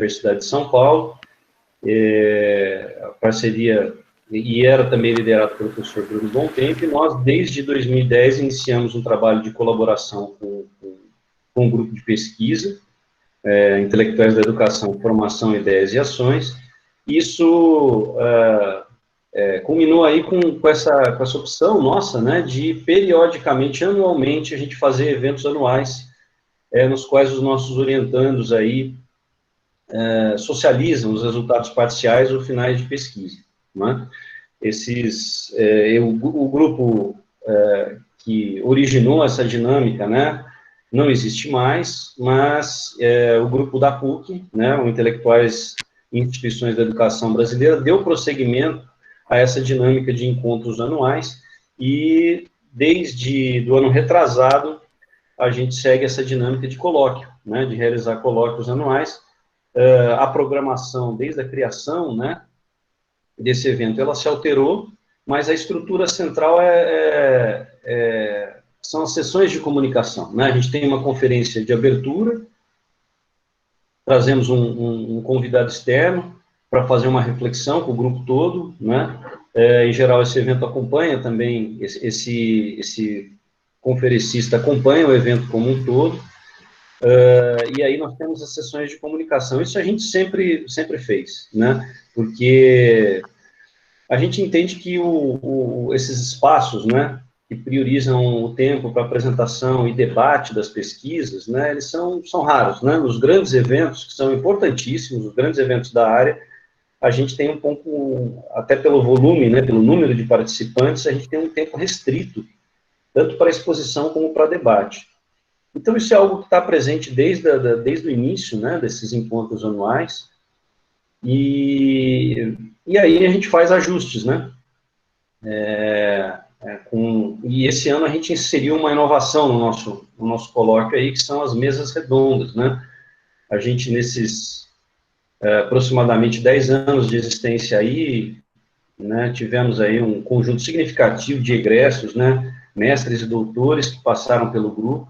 Universidade de São Paulo, a parceria, e era também liderado pelo professor Bruno Bontempo, e nós, desde 2010, iniciamos um trabalho de colaboração com um grupo de pesquisa, Intelectuais da Educação, Formação, Ideias e Ações. Isso culminou aí com essa opção nossa, né, de periodicamente, anualmente, a gente fazer eventos anuais, nos quais os nossos orientandos aí socializam os resultados parciais ou finais de pesquisa, né? O grupo que originou essa dinâmica, né, não existe mais, mas o grupo da PUC, né, o Intelectuais e Instituições da Educação Brasileira, deu prosseguimento a essa dinâmica de encontros anuais, e desde do ano retrasado, a gente segue essa dinâmica de colóquio, né, de realizar colóquios anuais. A programação, desde a criação, né, desse evento, ela se alterou, mas a estrutura central são as sessões de comunicação, né? A gente tem uma conferência de abertura, trazemos um convidado externo para fazer uma reflexão com o grupo todo, né? Em geral, esse evento acompanha também, esse conferencista acompanha o evento como um todo, e aí nós temos as sessões de comunicação. Isso a gente sempre fez, né? Porque a gente entende que esses espaços, né, que priorizam o tempo para apresentação e debate das pesquisas, né, eles são raros, né? Nos grandes eventos, que são importantíssimos, os grandes eventos da área, a gente tem um pouco, até pelo volume, né, pelo número de participantes, a gente tem um tempo restrito, tanto para exposição como para debate. Então, isso é algo que está presente desde o início, né, desses encontros anuais, e aí a gente faz ajustes, né? E esse ano a gente inseriu uma inovação no nosso colóquio aí, que são as mesas redondas, né? A gente, nesses aproximadamente 10 anos de existência aí, né, tivemos aí um conjunto significativo de egressos, né, mestres e doutores que passaram pelo grupo,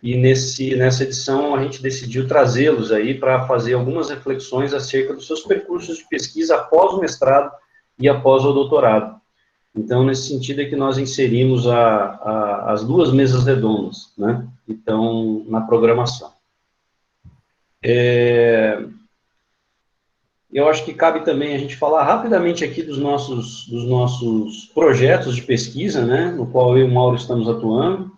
e nessa edição a gente decidiu trazê-los aí para fazer algumas reflexões acerca dos seus percursos de pesquisa após o mestrado e após o doutorado. Então, nesse sentido é que nós inserimos as duas mesas redondas, né, que estão na programação. Eu acho que cabe também a gente falar rapidamente aqui dos nossos projetos de pesquisa, né, no qual eu e o Mauro estamos atuando,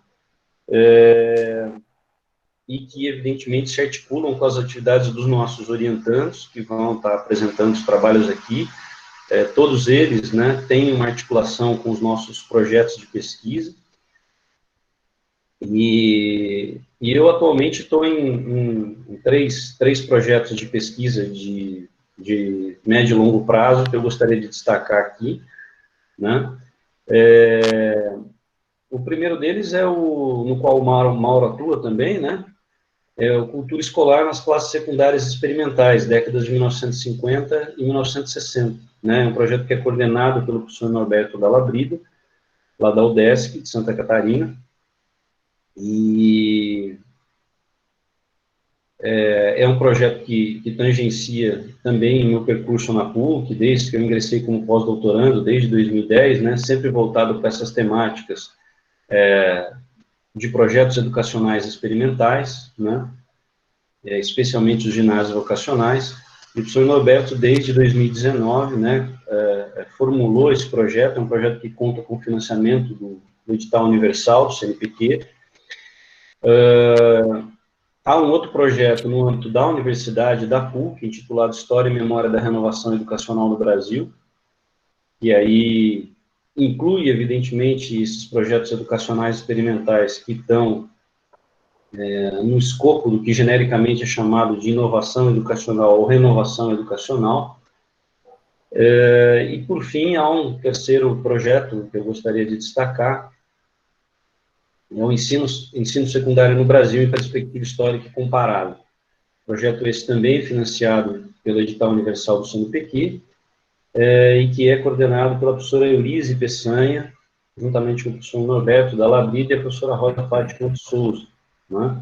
e que, evidentemente, se articulam com as atividades dos nossos orientandos, que vão estar apresentando os trabalhos aqui. Todos eles, né, têm uma articulação com os nossos projetos de pesquisa, e eu atualmente estou em três projetos de pesquisa de médio e longo prazo, que eu gostaria de destacar aqui, né. O primeiro deles é no qual o Mauro atua também, né, o Cultura Escolar nas Classes Secundárias Experimentais, décadas de 1950 e 1960, né, um projeto que é coordenado pelo professor Norberto Dalla Brida, lá da UDESC, de Santa Catarina, e é um projeto que tangencia também o meu percurso na PUC, desde que eu ingressei como pós-doutorando, desde 2010, né, sempre voltado para essas temáticas de projetos educacionais experimentais, né, especialmente os ginásios vocacionais. E o professor Norberto, desde 2019, né, formulou esse projeto, é um projeto que conta com financiamento do edital universal, do CNPq. Há um outro projeto no âmbito da Universidade, da PUC, intitulado História e Memória da Renovação Educacional no Brasil, e aí inclui, evidentemente, esses projetos educacionais experimentais que estão no escopo do que genericamente é chamado de inovação educacional ou renovação educacional. E, por fim, há um terceiro projeto que eu gostaria de destacar, é o ensino secundário no Brasil em perspectiva histórica e comparável. Projeto esse também financiado pelo edital universal do CNPq, e que é coordenado pela professora Eulise Peçanha, juntamente com o professor Norberto Dalla Brida e a professora Rosa Fátima de Souza, né?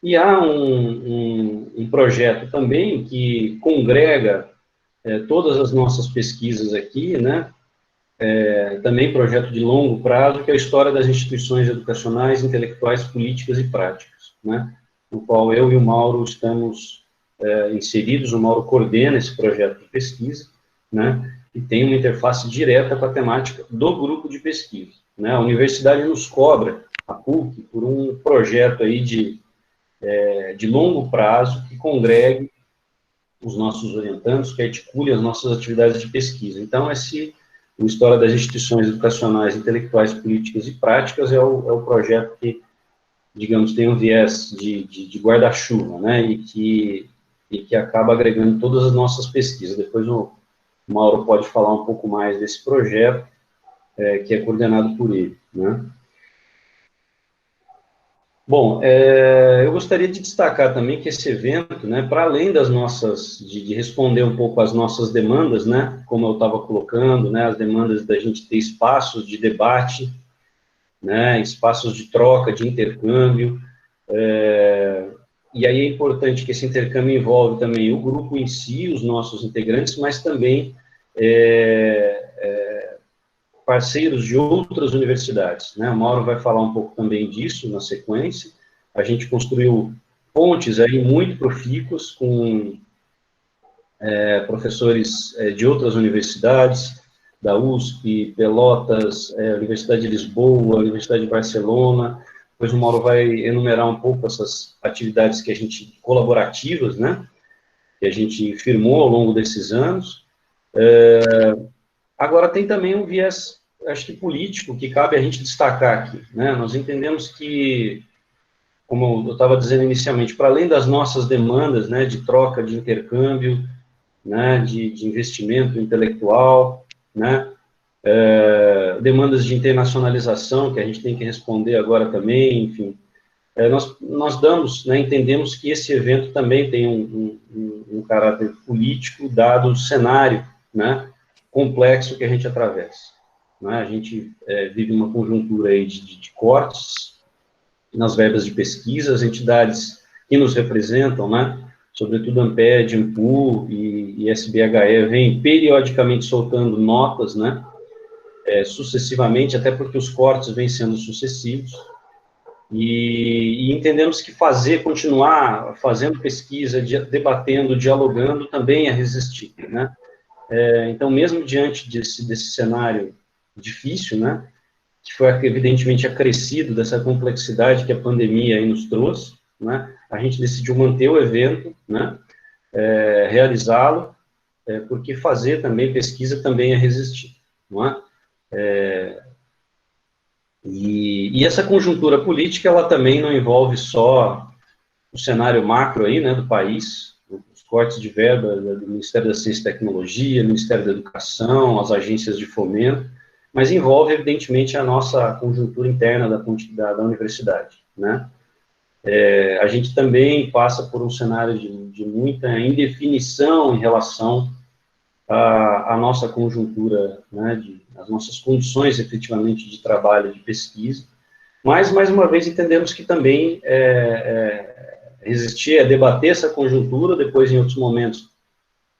E há um projeto também que congrega todas as nossas pesquisas aqui, né? Também projeto de longo prazo, que é a história das instituições educacionais, intelectuais, políticas e práticas, né? No qual eu e o Mauro estamos inseridos. O Mauro coordena esse projeto de pesquisa, né? E tem uma interface direta com a temática do grupo de pesquisa, né? A universidade nos cobra, a PUC, por um projeto aí de longo prazo que congregue os nossos orientandos, que articule as nossas atividades de pesquisa. Então, o História das Instituições Educacionais, Intelectuais, Políticas e Práticas é o projeto que, digamos, tem um viés de guarda-chuva, né, e que acaba agregando todas as nossas pesquisas. Depois o Mauro pode falar um pouco mais desse projeto, que é coordenado por ele, né. Bom, eu gostaria de destacar também que esse evento, né, para além das nossas, de responder um pouco às nossas demandas, né, como eu estava colocando, né, as demandas da gente ter espaços de debate, né, espaços de troca, de intercâmbio, e aí é importante que esse intercâmbio envolve também o grupo em si, os nossos integrantes, mas também parceiros de outras universidades, né? O Mauro vai falar um pouco também disso na sequência. A gente construiu pontes aí muito profícuas com professores de outras universidades, da USP, Pelotas, Universidade de Lisboa, Universidade de Barcelona. Depois o Mauro vai enumerar um pouco essas atividades que a gente, colaborativas, né? Que a gente firmou ao longo desses anos. Agora, tem também um viés, acho que político, que cabe a gente destacar aqui, né? Nós entendemos que, como eu estava dizendo inicialmente, para além das nossas demandas, né, de troca, de intercâmbio, né, de investimento intelectual, né, demandas de internacionalização, que a gente tem que responder agora também, enfim, nós damos, né, entendemos que esse evento também tem um caráter político, dado o cenário, né, complexo que a gente atravessa, né? A gente vive uma conjuntura aí de cortes nas verbas de pesquisa, as entidades que nos representam, né, sobretudo a Amped, Ampu e SBHE, vêm periodicamente soltando notas, né, sucessivamente, até porque os cortes vêm sendo sucessivos, e entendemos que continuar fazendo pesquisa, debatendo, dialogando, também é resistir, né? Então, mesmo diante desse cenário difícil, né, que foi evidentemente acrescido dessa complexidade que a pandemia aí nos trouxe, né, a gente decidiu manter o evento, né, realizá-lo, porque fazer também pesquisa também é resistir, não é? E essa conjuntura política, ela também não envolve só o cenário macro aí, né, do país, os cortes de verba do Ministério da Ciência e Tecnologia, Ministério da Educação, as agências de fomento, mas envolve, evidentemente, a nossa conjuntura interna da universidade, né. A gente também passa por um cenário de muita indefinição em relação à nossa conjuntura, né, as nossas condições, efetivamente, de trabalho, de pesquisa, mas, mais uma vez, entendemos que também resistir, debater essa conjuntura, depois, em outros momentos,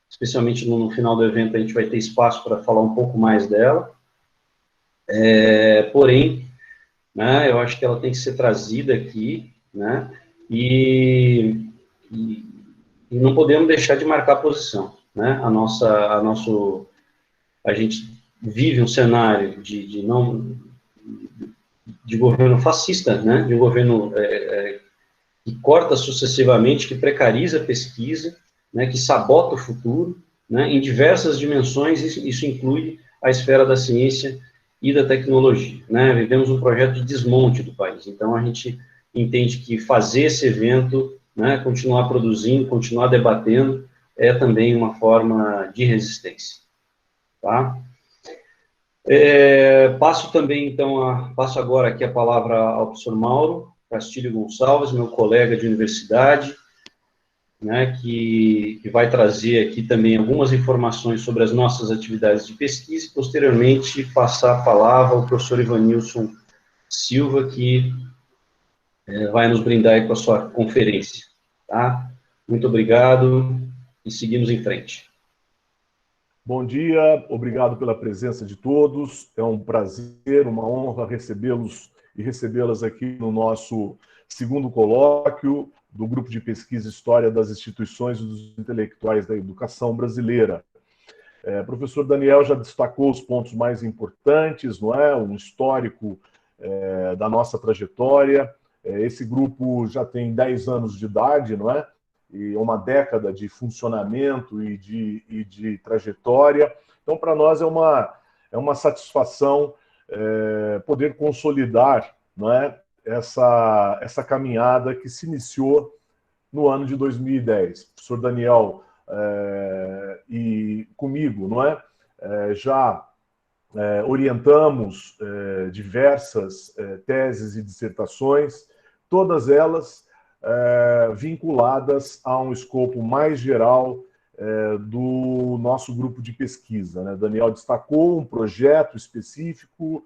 especialmente no final do evento, a gente vai ter espaço para falar um pouco mais dela, porém, né, eu acho que ela tem que ser trazida aqui, né, e não podemos deixar de marcar posição, né, a gente vive um cenário de governo fascista, né, de um governo que corta sucessivamente, que precariza a pesquisa, né, que sabota o futuro, né, em diversas dimensões. Isso inclui a esfera da ciência e da tecnologia, né. Vivemos um projeto de desmonte do país, então a gente entende que fazer esse evento, né, continuar produzindo, continuar debatendo, é também uma forma de resistência, tá? Passo agora aqui a palavra ao professor Mauro Castilho Gonçalves, meu colega de universidade, né, que vai trazer aqui também algumas informações sobre as nossas atividades de pesquisa, e posteriormente passar a palavra ao professor Ivanilson Silva, que vai nos brindar aí com a sua conferência, tá? Muito obrigado e seguimos em frente. Bom dia, obrigado pela presença de todos. É um prazer, uma honra recebê-los e recebê-las aqui no nosso segundo colóquio do Grupo de Pesquisa História das Instituições e dos Intelectuais da Educação Brasileira. O professor Daniel já destacou os pontos mais importantes, não é? Um histórico da nossa trajetória. Esse grupo já tem 10 anos de idade, não é? E uma década de funcionamento e de trajetória. Então, para nós é uma satisfação poder consolidar, não é? Essa caminhada que se iniciou no ano de 2010. O professor Daniel e comigo, não é? Já orientamos diversas teses e dissertações, todas elas vinculadas a um escopo mais geral do nosso grupo de pesquisa, né? Daniel destacou um projeto específico,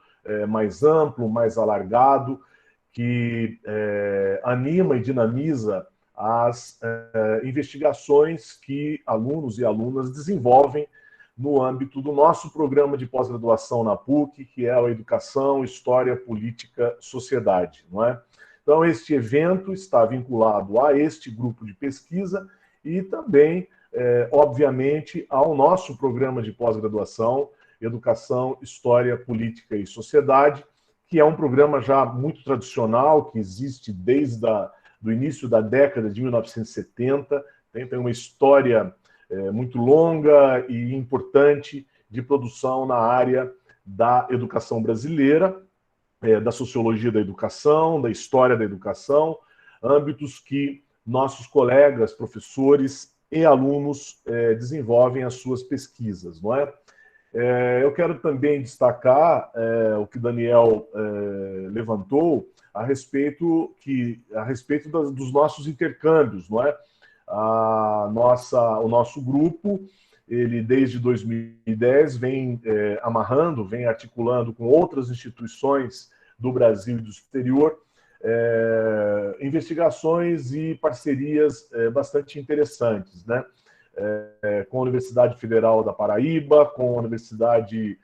mais amplo, mais alargado, que anima e dinamiza as investigações que alunos e alunas desenvolvem no âmbito do nosso programa de pós-graduação na PUC, que é a Educação, História, Política, Sociedade, não é? Então, este evento está vinculado a este grupo de pesquisa e também, obviamente, ao nosso programa de pós-graduação, Educação, História, Política e Sociedade, que é um programa já muito tradicional, que existe desde o início da década de 1970, tem uma história muito longa e importante de produção na área da educação brasileira, da sociologia da educação, da história da educação, âmbitos que nossos colegas, professores e alunos desenvolvem as suas pesquisas, não é? Eu quero também destacar o que Daniel levantou a respeito dos nossos intercâmbios, não é? O nosso grupo, ele desde 2010 vem amarrando, vem articulando com outras instituições do Brasil e do exterior investigações e parcerias bastante interessantes, né? Com a Universidade Federal da Paraíba, com a Universidade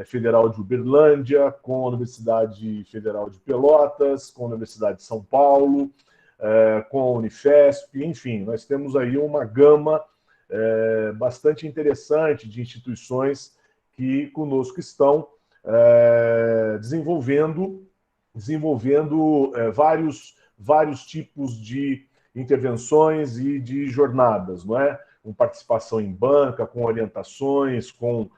Federal de Uberlândia, com a Universidade Federal de Pelotas, com a Universidade de São Paulo, com a Unifesp, enfim, nós temos aí uma gama bastante interessante de instituições que conosco estão desenvolvendo vários tipos de intervenções e de jornadas, não é? Com participação em banca, com orientações, com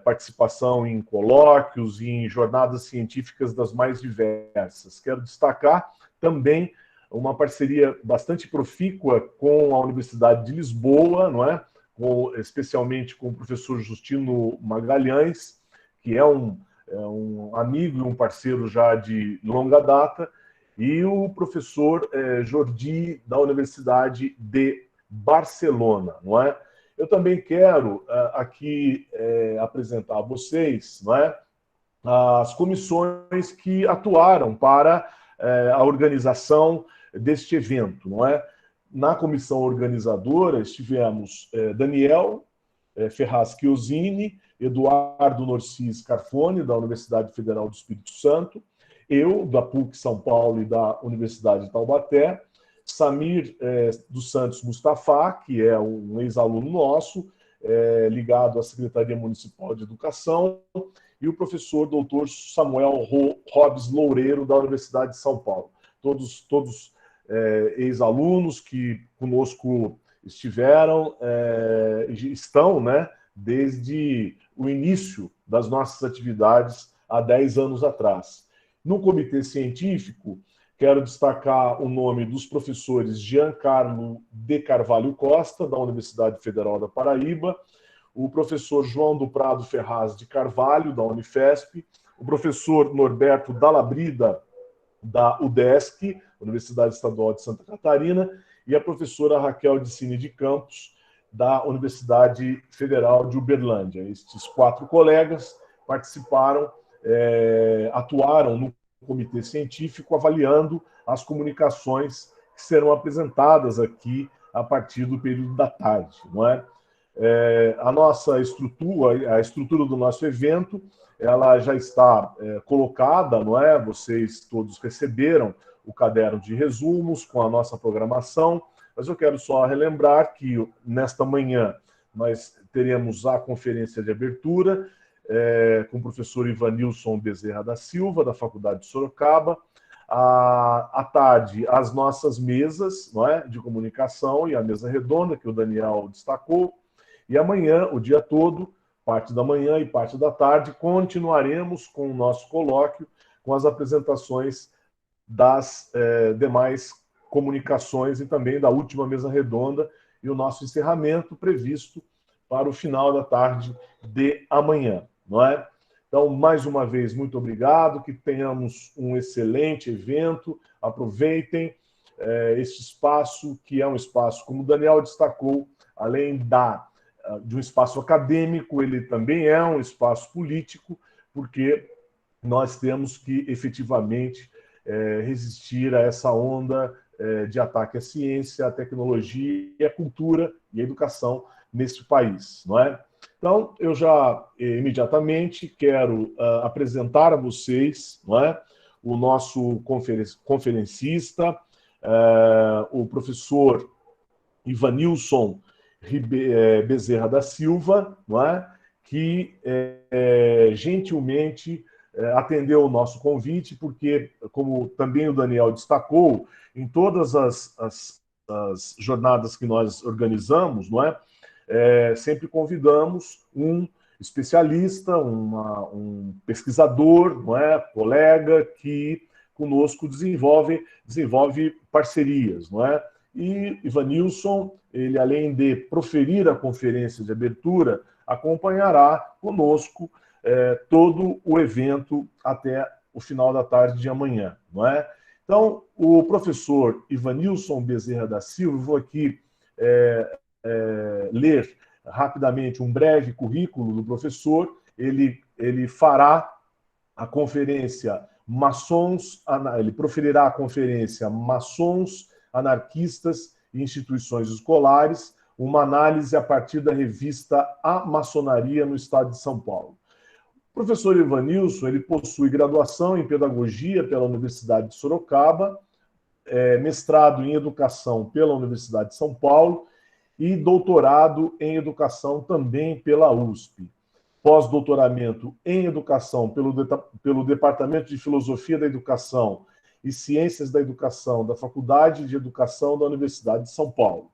participação em colóquios e em jornadas científicas das mais diversas. Quero destacar também uma parceria bastante profícua com a Universidade de Lisboa, não é? Especialmente com o professor Justino Magalhães, que é um amigo e um parceiro já de longa data, e o professor Jordi, da Universidade de Barcelona, não é? Eu também quero aqui apresentar a vocês, não é, as comissões que atuaram para a organização deste evento, não é? Na comissão organizadora estivemos Daniel Ferraz Chiosini, Eduardo Norcis Carfone, da Universidade Federal do Espírito Santo, eu, da PUC São Paulo e da Universidade de Taubaté, Samir dos Santos Mustafa, que é um ex-aluno nosso, ligado à Secretaria Municipal de Educação, e o professor doutor Samuel Robes Loureiro, da Universidade de São Paulo. Todos ex-alunos que conosco estiveram, estão, né, desde o início das nossas atividades há 10 anos atrás. No comitê científico, quero destacar o nome dos professores Giancarlo de Carvalho Costa, da Universidade Federal da Paraíba, o professor João do Prado Ferraz de Carvalho, da Unifesp, o professor Norberto Dalabrida, da UDESC, Universidade Estadual de Santa Catarina, e a professora Raquel de Cine de Campos, da Universidade Federal de Uberlândia. Estes 4 colegas participaram, atuaram no comitê científico avaliando as comunicações que serão apresentadas aqui a partir do período da tarde, não é? A nossa estrutura, a estrutura do nosso evento, ela já está colocada, não é? Vocês todos receberam o caderno de resumos com a nossa programação, mas eu quero só relembrar que nesta manhã nós teremos a conferência de abertura com o professor Ivanilson Bezerra da Silva, da Faculdade de Sorocaba. À tarde, as nossas mesas, não é, de comunicação e a mesa redonda, que o Daniel destacou. E amanhã, o dia todo, parte da manhã e parte da tarde, continuaremos com o nosso colóquio, com as apresentações das demais comunicações e também da última mesa redonda e o nosso encerramento previsto para o final da tarde de amanhã, não é? Então, mais uma vez, muito obrigado, que tenhamos um excelente evento, aproveitem este espaço, que é um espaço, como o Daniel destacou, além de um espaço acadêmico, ele também é um espaço político, porque nós temos que efetivamente resistir a essa onda de ataque à ciência, à tecnologia, à cultura e à educação neste país, não é? Então, eu já imediatamente quero apresentar a vocês, não é, o nosso conferencista, o professor Ivanilson Bezerra da Silva, não é, que gentilmente atendeu o nosso convite, porque, como também o Daniel destacou, em todas as jornadas que nós organizamos, não é, sempre convidamos um especialista, um pesquisador, não é, colega, que conosco desenvolve parcerias, não é? E Ivanilson, ele, além de proferir a conferência de abertura, acompanhará conosco todo o evento até o final da tarde de amanhã, não é? Então, o professor Ivanilson Bezerra da Silva, vou aqui ler rapidamente um breve currículo do professor. Ele fará a conferência ele proferirá a conferência Maçons, Anarquistas e Instituições Escolares, uma análise a partir da revista A Maçonaria no Estado de São Paulo. O professor Ivanilson, ele possui graduação em Pedagogia pela Universidade de Sorocaba, mestrado em Educação pela Universidade de São Paulo e doutorado em Educação também pela USP. Pós-doutoramento em Educação pelo Departamento de Filosofia da Educação e Ciências da Educação da Faculdade de Educação da Universidade de São Paulo.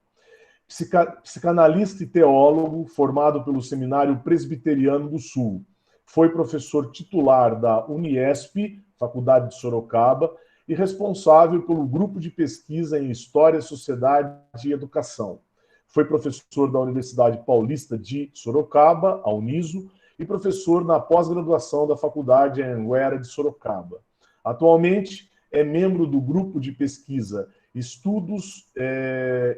Psicanalista e teólogo, formado pelo Seminário Presbiteriano do Sul. Foi professor titular da Uniesp, Faculdade de Sorocaba, e responsável pelo grupo de pesquisa em História, Sociedade e Educação. Foi professor da Universidade Paulista de Sorocaba, a Uniso, e professor na pós-graduação da Faculdade Anhanguera de Sorocaba. Atualmente é membro do grupo de pesquisa Estudos,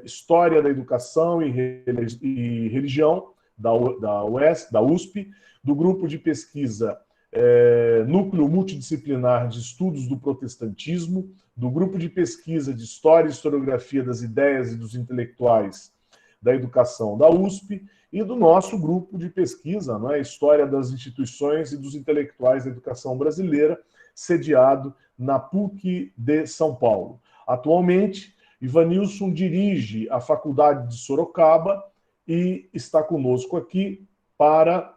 História da Educação e Religião, da USP, do grupo de pesquisa Núcleo Multidisciplinar de Estudos do Protestantismo, do grupo de pesquisa de História e Historiografia das Ideias e dos Intelectuais da Educação da USP e do nosso grupo de pesquisa, não é, História das Instituições e dos Intelectuais da Educação Brasileira, sediado na PUC de São Paulo. Atualmente, Ivanilson dirige a Faculdade de Sorocaba e está conosco aqui para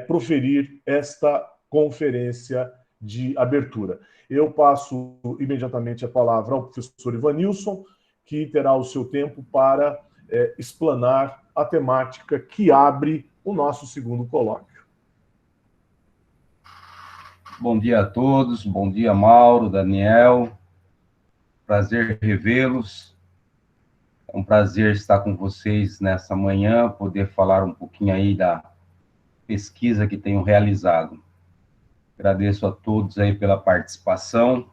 proferir esta conferência de abertura. Eu passo imediatamente a palavra ao professor Ivanilson, que terá o seu tempo para explanar a temática que abre o nosso segundo colóquio. Bom dia a todos, bom dia, Mauro, Daniel, prazer revê-los. É um prazer estar com vocês nessa manhã, poder falar um pouquinho aí da pesquisa que tenho realizado. Agradeço a todos aí pela participação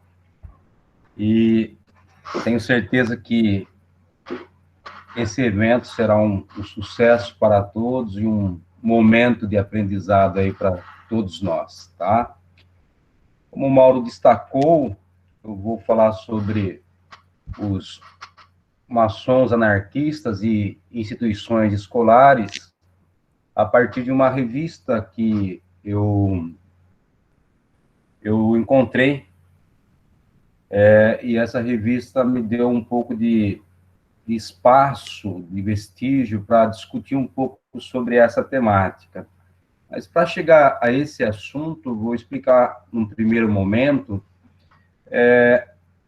e tenho certeza que esse evento será um sucesso para todos e um momento de aprendizado aí para todos nós, tá? Como o Mauro destacou, eu vou falar sobre os maçons anarquistas e instituições escolares a partir de uma revista que eu encontrei, e essa revista me deu um pouco de espaço, de vestígio para discutir um pouco sobre essa temática. Mas para chegar a esse assunto, vou explicar num primeiro momento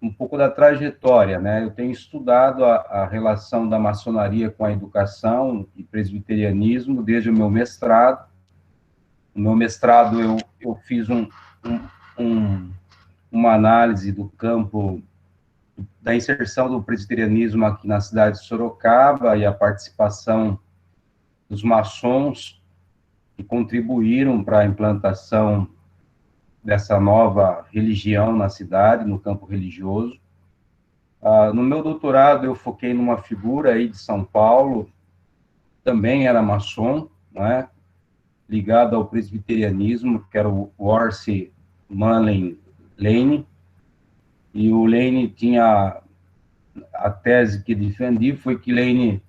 um pouco da trajetória, né? Eu tenho estudado a relação da maçonaria com a educação e presbiterianismo desde o meu mestrado. No meu mestrado, eu fiz uma análise do campo da inserção do presbiterianismo aqui na cidade de Sorocaba e a participação dos maçons que contribuíram para a implantação dessa nova religião na cidade, no campo religioso. No meu doutorado, eu foquei numa figura aí de São Paulo, também era maçom, né, ligado ao presbiterianismo, que era o Orsi Manley Lane, e o Lane tinha a tese que defendi, foi que Lane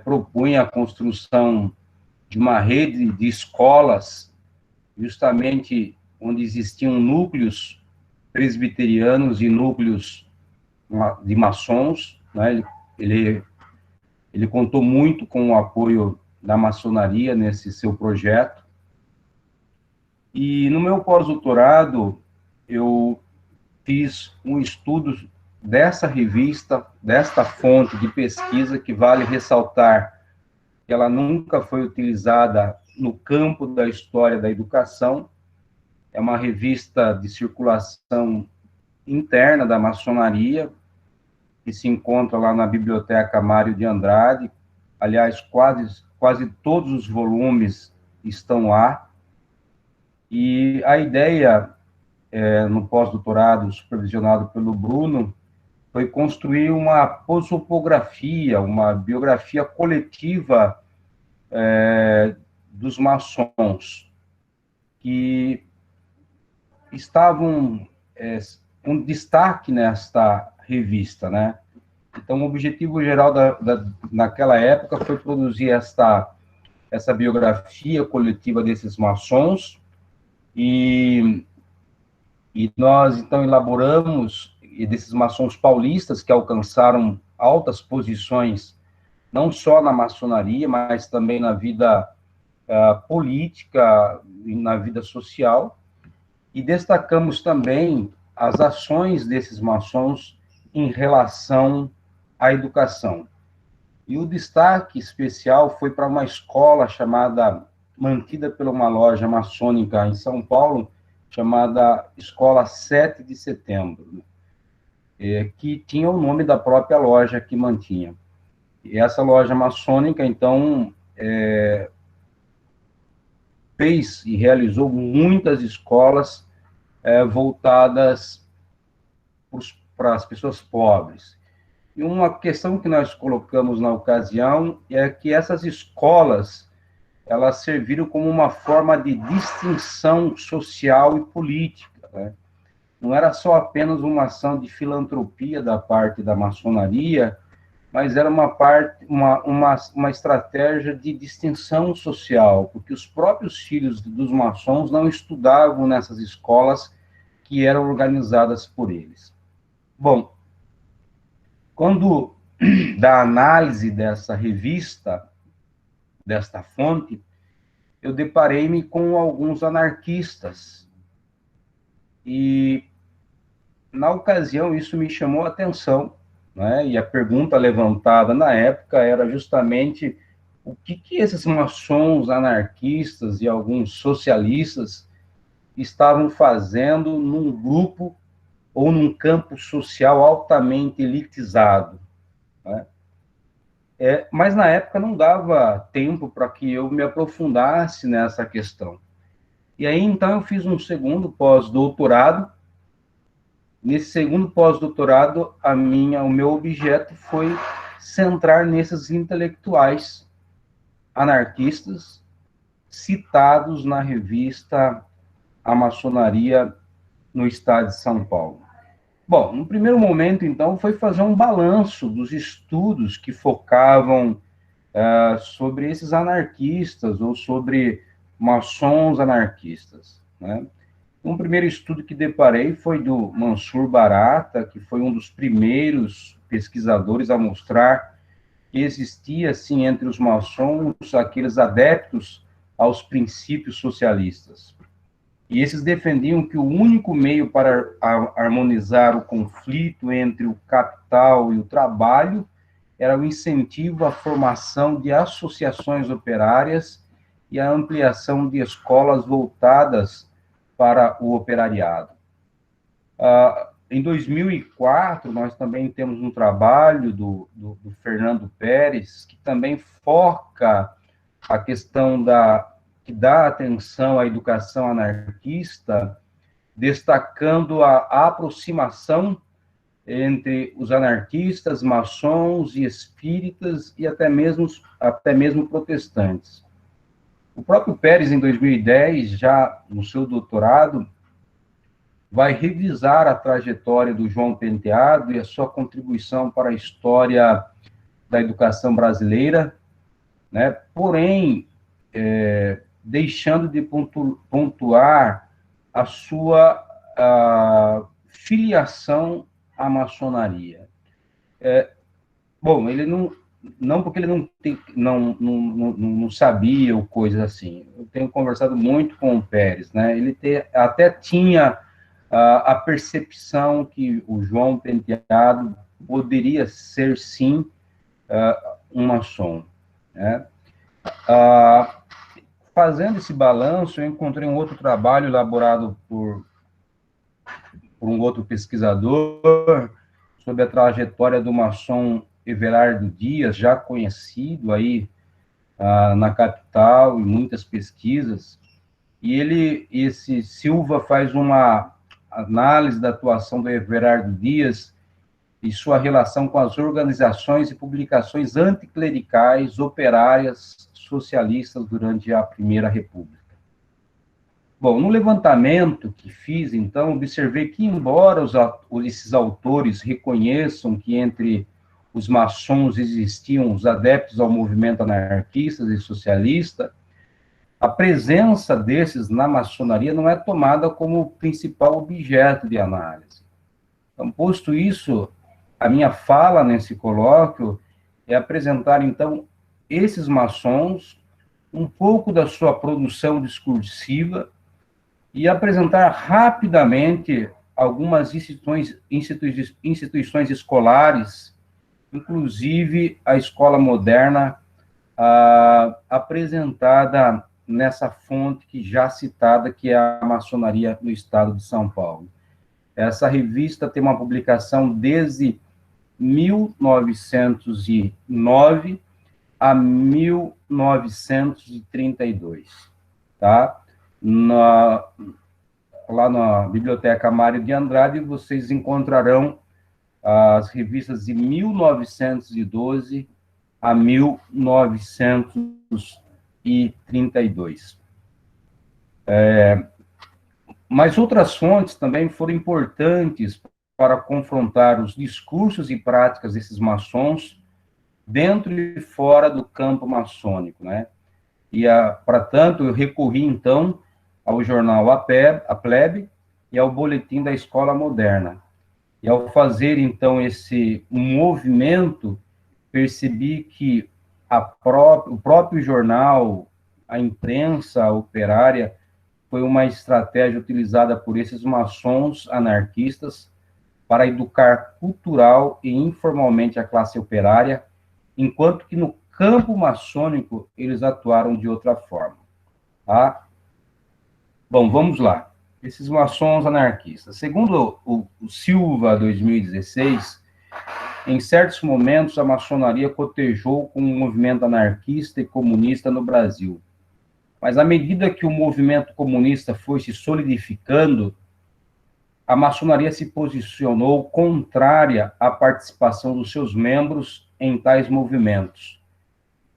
propunha a construção de uma rede de escolas, justamente onde existiam núcleos presbiterianos e núcleos de maçons, né? Ele contou muito com o apoio da maçonaria nesse seu projeto. E no meu pós-doutorado, eu fiz um estudo dessa revista, desta fonte de pesquisa, que vale ressaltar que ela nunca foi utilizada no campo da história da educação. É uma revista de circulação interna da maçonaria, que se encontra lá na Biblioteca Mário de Andrade. Aliás, quase todos os volumes estão lá. E a ideia, no pós-doutorado supervisionado pelo Bruno, foi construir uma prosopografia, uma biografia coletiva dos maçons, que estavam com destaque nesta revista, né? Então, o objetivo geral naquela época foi produzir essa biografia coletiva desses maçons, e nós, então, elaboramos, e desses maçons paulistas que alcançaram altas posições, não só na maçonaria, mas também na vida política e na vida social, e destacamos também as ações desses maçons em relação à educação. E o destaque especial foi para uma escola mantida por uma loja maçônica em São Paulo, chamada Escola 7 de Setembro, que tinha o nome da própria loja que mantinha. E essa loja maçônica, então, fez e realizou muitas escolas voltadas para as pessoas pobres. E uma questão que nós colocamos na ocasião é que essas escolas, elas serviram como uma forma de distinção social e política, né? Não era só apenas uma ação de filantropia da parte da maçonaria, mas era uma estratégia de distinção social, porque os próprios filhos dos maçons não estudavam nessas escolas que eram organizadas por eles. Bom, quando da análise dessa revista, desta fonte, eu deparei-me com alguns anarquistas. E, na ocasião, isso me chamou a atenção, né? E a pergunta levantada na época era justamente o que esses maçons anarquistas e alguns socialistas estavam fazendo num grupo ou num campo social altamente elitizado, né? Mas na época não dava tempo para que eu me aprofundasse nessa questão. E aí, então, eu fiz um segundo pós-doutorado. Nesse segundo pós-doutorado, o meu objeto foi centrar nesses intelectuais anarquistas citados na revista A Maçonaria no estado de São Paulo? Bom, no primeiro momento, então, foi fazer um balanço dos estudos que focavam sobre esses anarquistas ou sobre maçons anarquistas, né? Um primeiro estudo que deparei foi do Mansur Barata, que foi um dos primeiros pesquisadores a mostrar que existia, sim, entre os maçons, aqueles adeptos aos princípios socialistas. E esses defendiam que o único meio para harmonizar o conflito entre o capital e o trabalho era o incentivo à formação de associações operárias e a ampliação de escolas voltadas para o operariado. Em 2004, nós também temos um trabalho do Fernando Pérez, que também foca a questão que dá atenção à educação anarquista, destacando a aproximação entre os anarquistas, maçons e espíritas e até mesmo protestantes. O próprio Pérez, em 2010, já no seu doutorado, vai revisar a trajetória do João Penteado e a sua contribuição para a história da educação brasileira, né? Porém, deixando de pontuar a sua filiação à maçonaria. Bom, ele não porque ele não sabia ou coisas assim. Eu tenho conversado muito com o Pérez, né? Ele até tinha a percepção que o João Penteado poderia ser, sim, um maçom, né? Fazendo esse balanço, eu encontrei um outro trabalho elaborado por um outro pesquisador sobre a trajetória do maçom Everardo Dias, já conhecido aí na capital, em muitas pesquisas, e esse Silva faz uma análise da atuação do Everardo Dias e sua relação com as organizações e publicações anticlericais, operárias, socialistas durante a Primeira República. Bom, no levantamento que fiz, então, observei que, embora esses autores reconheçam que entre os maçons existiam os adeptos ao movimento anarquista e socialista, a presença desses na maçonaria não é tomada como principal objeto de análise. Então, posto isso, a minha fala nesse colóquio é apresentar, então, esses maçons, um pouco da sua produção discursiva e apresentar rapidamente algumas instituições escolares, inclusive a escola moderna, apresentada nessa fonte que já citada, que é a maçonaria no estado de São Paulo. Essa revista tem uma publicação desde 1909 a 1932, tá? Lá na Biblioteca Mário de Andrade, vocês encontrarão as revistas de 1912 a 1932. Mas outras fontes também foram importantes para confrontar os discursos e práticas desses maçons dentro e fora do campo maçônico, né? E, para tanto, eu recorri, então, ao jornal A Plebe e ao boletim da Escola Moderna. E, ao fazer, então, esse movimento, percebi que o próprio jornal, a imprensa operária, foi uma estratégia utilizada por esses maçons anarquistas para educar cultural e informalmente a classe operária, enquanto que no campo maçônico eles atuaram de outra forma. Tá? Bom, vamos lá. Esses maçons anarquistas. Segundo o Silva, 2016, em certos momentos a maçonaria cotejou com o movimento anarquista e comunista no Brasil. Mas à medida que o movimento comunista foi se solidificando, a maçonaria se posicionou contrária à participação dos seus membros em tais movimentos.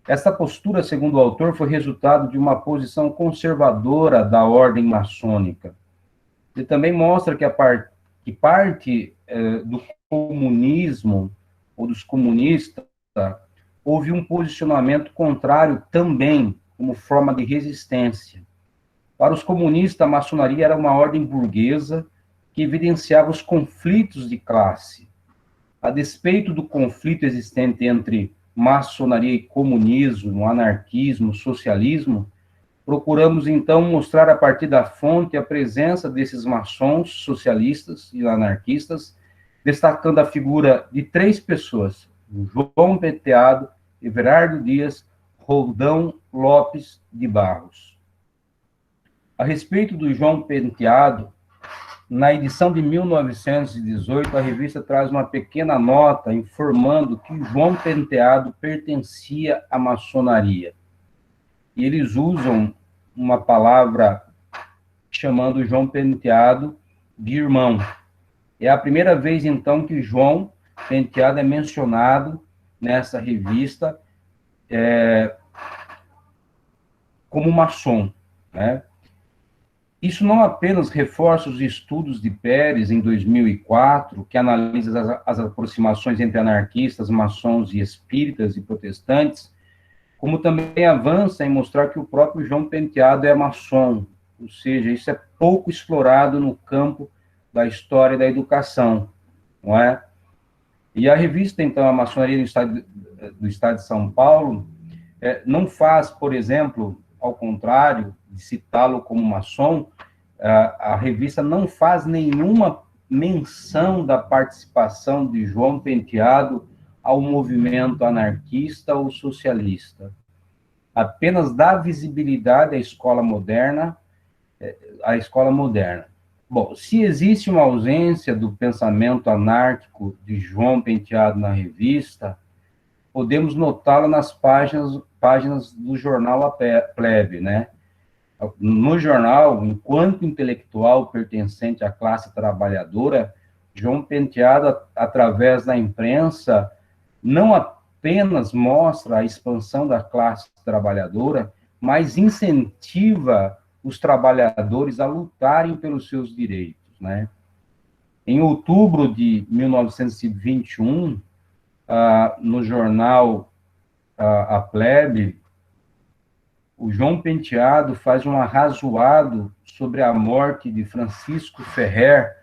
Esta postura, segundo o autor, foi resultado de uma posição conservadora da ordem maçônica. Ele também mostra que parte do comunismo, ou dos comunistas, houve um posicionamento contrário também, como forma de resistência. Para os comunistas, a maçonaria era uma ordem burguesa que evidenciava os conflitos de classe. A despeito do conflito existente entre maçonaria e comunismo, anarquismo, socialismo, procuramos, então, mostrar a partir da fonte a presença desses maçons socialistas e anarquistas, destacando a figura de 3 pessoas, João Penteado, Everardo Dias, Roldão Lopes de Barros. A respeito do João Penteado, na edição de 1918, a revista traz uma pequena nota informando que João Penteado pertencia à maçonaria. E eles usam uma palavra chamando João Penteado de irmão. É a primeira vez, então, que João Penteado é mencionado nessa revista como maçom, né? Isso não apenas reforça os estudos de Pérez, em 2004, que analisa as aproximações entre anarquistas, maçons e espíritas e protestantes, como também avança em mostrar que o próprio João Penteado é maçom, ou seja, isso é pouco explorado no campo da história e da educação, não é? E a revista, então, a Maçonaria do Estado de São Paulo, não faz, por exemplo, ao contrário de citá-lo como maçom, a revista não faz nenhuma menção da participação de João Penteado ao movimento anarquista ou socialista. Apenas dá visibilidade à escola moderna, Bom, se existe uma ausência do pensamento anárquico de João Penteado na revista, podemos notá-la nas páginas do jornal A Plebe, né? No jornal, enquanto intelectual pertencente à classe trabalhadora, João Penteado, através da imprensa, não apenas mostra a expansão da classe trabalhadora, mas incentiva os trabalhadores a lutarem pelos seus direitos, né? Em outubro de 1921, no jornal A Plebe, o João Penteado faz um arrazoado sobre a morte de Francisco Ferrer,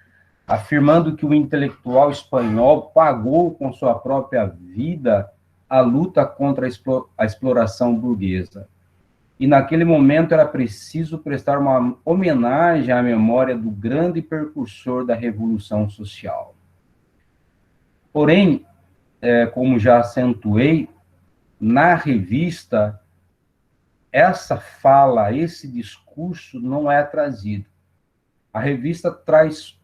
afirmando que o intelectual espanhol pagou com sua própria vida a luta contra a exploração burguesa. E naquele momento era preciso prestar uma homenagem à memória do grande precursor da Revolução Social. Porém, como já acentuei, na revista, essa fala, esse discurso não é trazido. A revista traz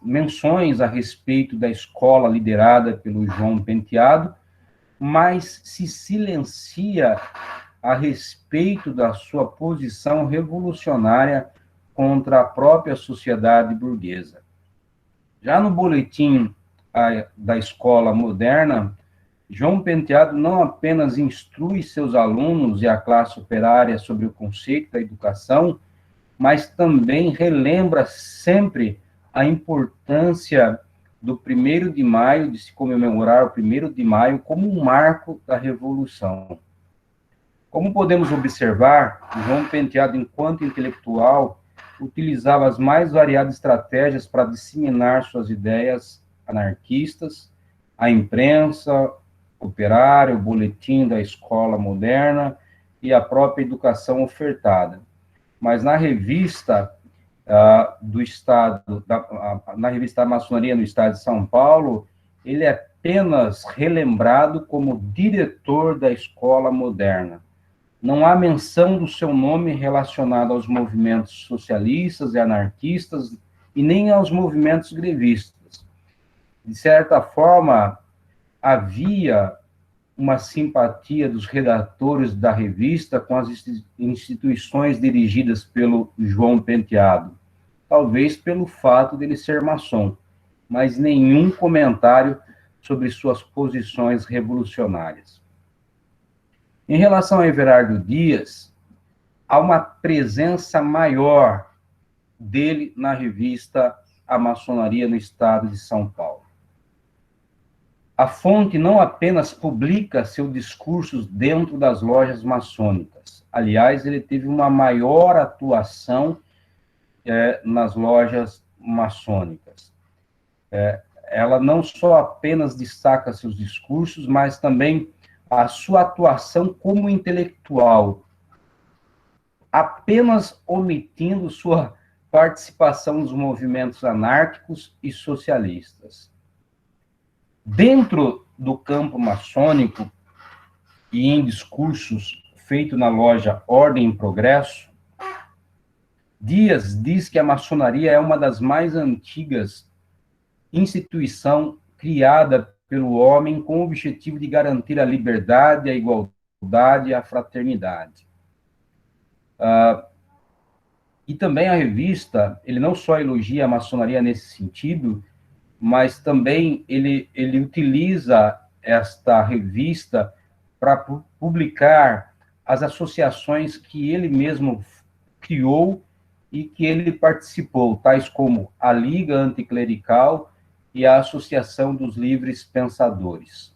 menções a respeito da escola liderada pelo João Penteado, mas se silencia a respeito da sua posição revolucionária contra a própria sociedade burguesa. Já no boletim da escola moderna, João Penteado não apenas instrui seus alunos e a classe operária sobre o conceito da educação, mas também relembra sempre a importância do 1º de maio, de se comemorar o 1º de maio como um marco da Revolução. Como podemos observar, João Penteado, enquanto intelectual, utilizava as mais variadas estratégias para disseminar suas ideias anarquistas, a imprensa operária, o boletim da escola moderna e a própria educação ofertada. Mas na revista do Estado, na revista Maçonaria no Estado de São Paulo, ele é apenas relembrado como diretor da escola moderna. Não há menção do seu nome relacionado aos movimentos socialistas e anarquistas e nem aos movimentos grevistas. De certa forma, havia uma simpatia dos redatores da revista com as instituições dirigidas pelo João Penteado, talvez pelo fato dele ser maçom, mas nenhum comentário sobre suas posições revolucionárias. Em relação a Everardo Dias, há uma presença maior dele na revista A Maçonaria no Estado de São Paulo. A fonte não apenas publica seus discursos dentro das lojas maçônicas. Aliás, ele teve uma maior atuação nas lojas maçônicas. Ela não só apenas destaca seus discursos, mas também a sua atuação como intelectual, apenas omitindo sua participação nos movimentos anárquicos e socialistas. Dentro do campo maçônico e em discursos feitos na loja Ordem e Progresso, Dias diz que a maçonaria é uma das mais antigas instituições criada pelo homem com o objetivo de garantir a liberdade, a igualdade e a fraternidade. E também a revista, ele não só elogia a maçonaria nesse sentido, mas também ele utiliza esta revista para publicar as associações que ele mesmo criou e que ele participou, tais como a Liga Anticlerical e a Associação dos Livres Pensadores.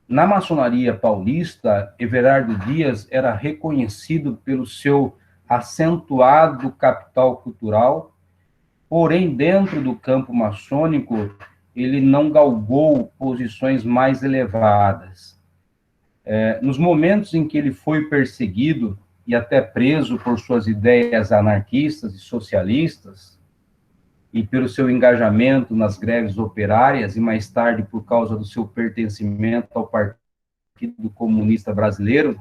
Na maçonaria paulista, Everardo Dias era reconhecido pelo seu acentuado capital cultural, porém, dentro do campo maçônico, ele não galgou posições mais elevadas. Nos momentos em que ele foi perseguido e até preso por suas ideias anarquistas e socialistas, e pelo seu engajamento nas greves operárias, e mais tarde por causa do seu pertencimento ao Partido Comunista Brasileiro,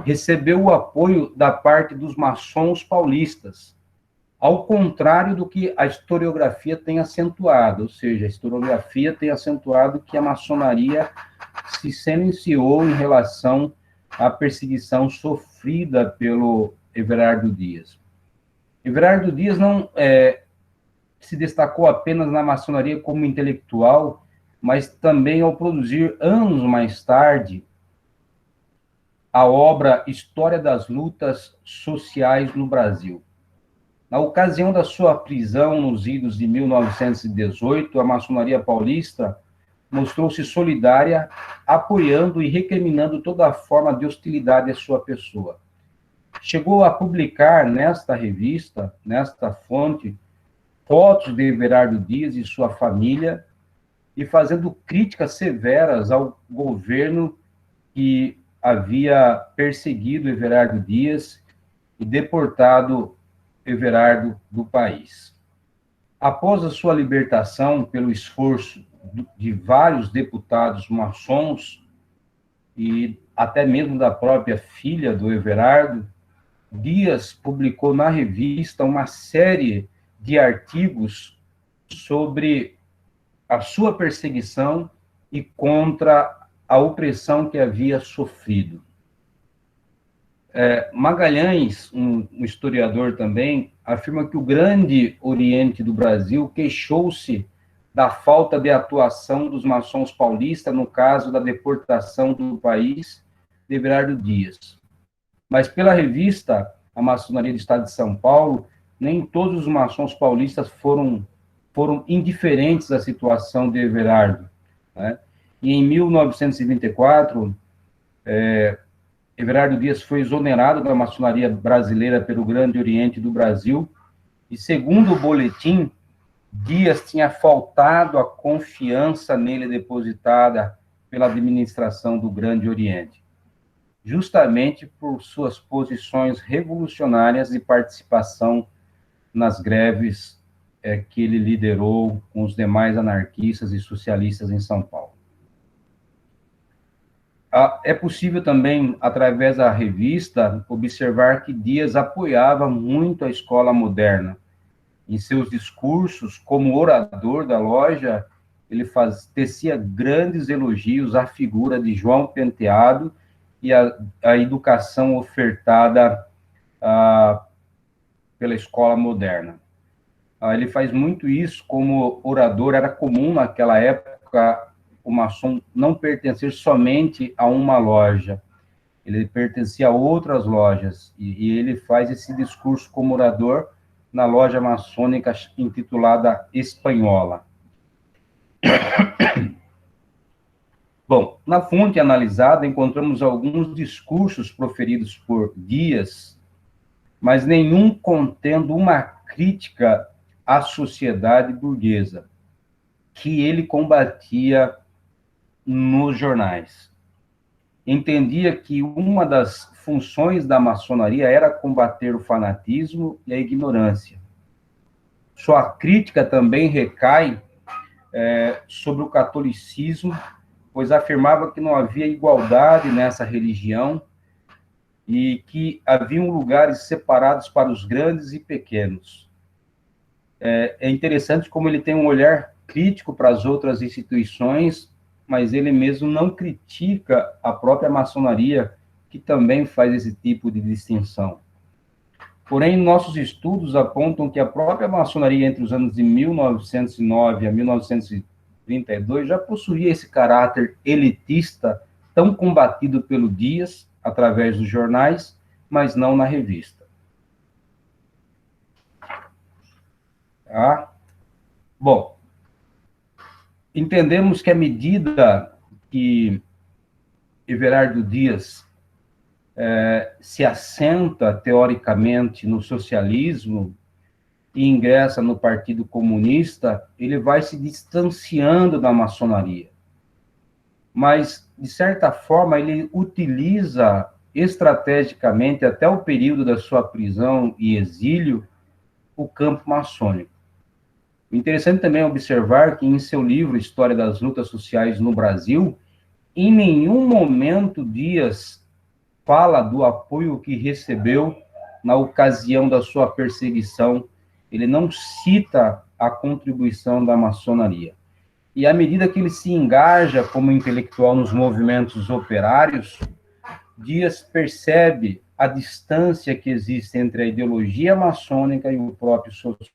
recebeu o apoio da parte dos maçons paulistas, ao contrário do que a historiografia tem acentuado, ou seja, a historiografia tem acentuado que a maçonaria se silenciou em relação à perseguição sofrida pelo Everardo Dias. Everardo Dias não se destacou apenas na maçonaria como intelectual, mas também ao produzir, anos mais tarde, a obra História das Lutas Sociais no Brasil. Na ocasião da sua prisão nos idos de 1918, a maçonaria paulista mostrou-se solidária, apoiando e recriminando toda forma de hostilidade à sua pessoa. Chegou a publicar nesta revista, nesta fonte, fotos de Everardo Dias e sua família, e fazendo críticas severas ao governo que havia perseguido Everardo Dias e deportado Everardo do país. Após a sua libertação, pelo esforço de vários deputados maçons e até mesmo da própria filha do Everardo, Dias publicou na revista uma série de artigos sobre a sua perseguição e contra a opressão que havia sofrido. Magalhães, um historiador também, afirma que o Grande Oriente do Brasil queixou-se da falta de atuação dos maçons paulistas no caso da deportação do país de Everardo Dias. Mas pela revista A Maçonaria do Estado de São Paulo, nem todos os maçons paulistas foram indiferentes à situação de Everardo, né? E em 1924, Everardo Dias foi exonerado da maçonaria brasileira pelo Grande Oriente do Brasil, e segundo o boletim, Dias tinha faltado a confiança nele depositada pela administração do Grande Oriente, justamente por suas posições revolucionárias e participação nas greves que ele liderou com os demais anarquistas e socialistas em São Paulo. É possível também, através da revista, observar que Dias apoiava muito a escola moderna. Em seus discursos, como orador da loja, ele tecia grandes elogios à figura de João Penteado e à educação ofertada pela escola moderna. Ele faz muito isso como orador. Era comum naquela época o maçom não pertencer somente a uma loja. Ele pertencia a outras lojas, e ele faz esse discurso como orador na loja maçônica intitulada Espanhola. Bom, na fonte analisada, encontramos alguns discursos proferidos por Dias, mas nenhum contendo uma crítica à sociedade burguesa, que ele combatia nos jornais. Entendia que uma das funções da maçonaria era combater o fanatismo e a ignorância. Sua crítica também recai sobre o catolicismo, pois afirmava que não havia igualdade nessa religião e que haviam lugares separados para os grandes e pequenos. É interessante como ele tem um olhar crítico para as outras instituições, mas ele mesmo não critica a própria maçonaria, que também faz esse tipo de distinção. Porém, nossos estudos apontam que a própria maçonaria, entre os anos de 1909 a 1932, já possuía esse caráter elitista tão combatido pelo Dias, através dos jornais, mas não na revista. Tá? Bom, entendemos que à medida que Everardo Dias se assenta, teoricamente, no socialismo e ingressa no Partido Comunista, ele vai se distanciando da maçonaria. Mas, de certa forma, ele utiliza estrategicamente, até o período da sua prisão e exílio, o campo maçônico. Interessante também observar que, em seu livro História das Lutas Sociais no Brasil, em nenhum momento Dias fala do apoio que recebeu na ocasião da sua perseguição. Ele não cita a contribuição da maçonaria. E à medida que ele se engaja como intelectual nos movimentos operários, Dias percebe a distância que existe entre a ideologia maçônica e o próprio social.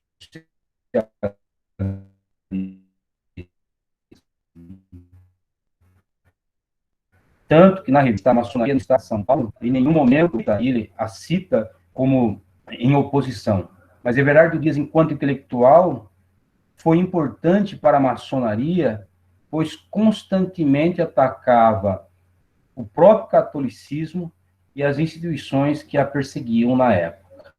Tanto que na revista Maçonaria no Estado de São Paulo, em nenhum momento ele a cita como em oposição. Mas Everardo Dias, enquanto intelectual, foi importante para a maçonaria, pois constantemente atacava o próprio catolicismo e as instituições que a perseguiam na época.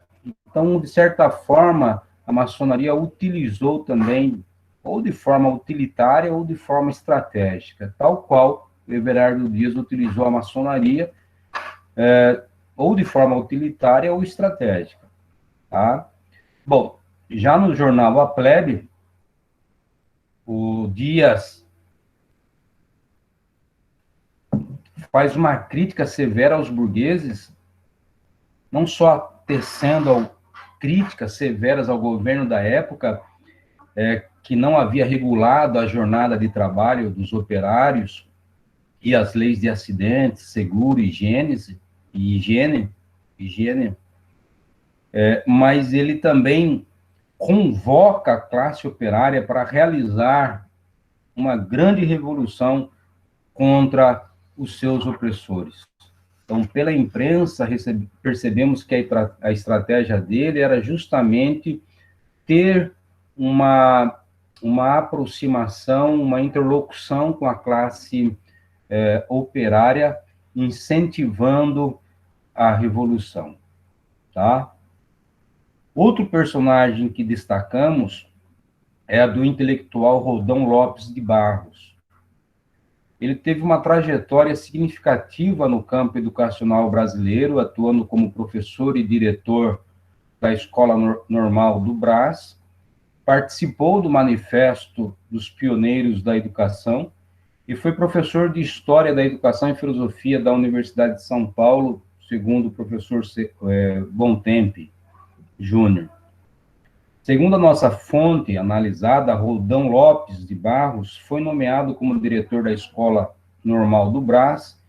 Então, de certa forma, a maçonaria utilizou também, ou de forma utilitária ou de forma estratégica, tal qual o Everardo Dias utilizou a maçonaria, ou de forma utilitária ou estratégica. Tá? Bom, já no jornal A Plebe, o Dias faz uma crítica severa aos burgueses, não só tecendo críticas severas ao governo da época, que não havia regulado a jornada de trabalho dos operários e as leis de acidentes, seguro, higiene, mas ele também convoca a classe operária para realizar uma grande revolução contra os seus opressores. Então, pela imprensa, percebemos que a estratégia dele era justamente ter uma aproximação, uma interlocução com a classe operária, incentivando a revolução. Tá? Outro personagem que destacamos é a do intelectual Roldão Lopes de Barros. Ele teve uma trajetória significativa no campo educacional brasileiro, atuando como professor e diretor da Escola Normal do Brás, participou do Manifesto dos Pioneiros da Educação e foi professor de História da Educação e Filosofia da Universidade de São Paulo, segundo o professor Bontempi Júnior. Segundo a nossa fonte analisada, Roldão Lopes de Barros foi nomeado como diretor da Escola Normal do Brás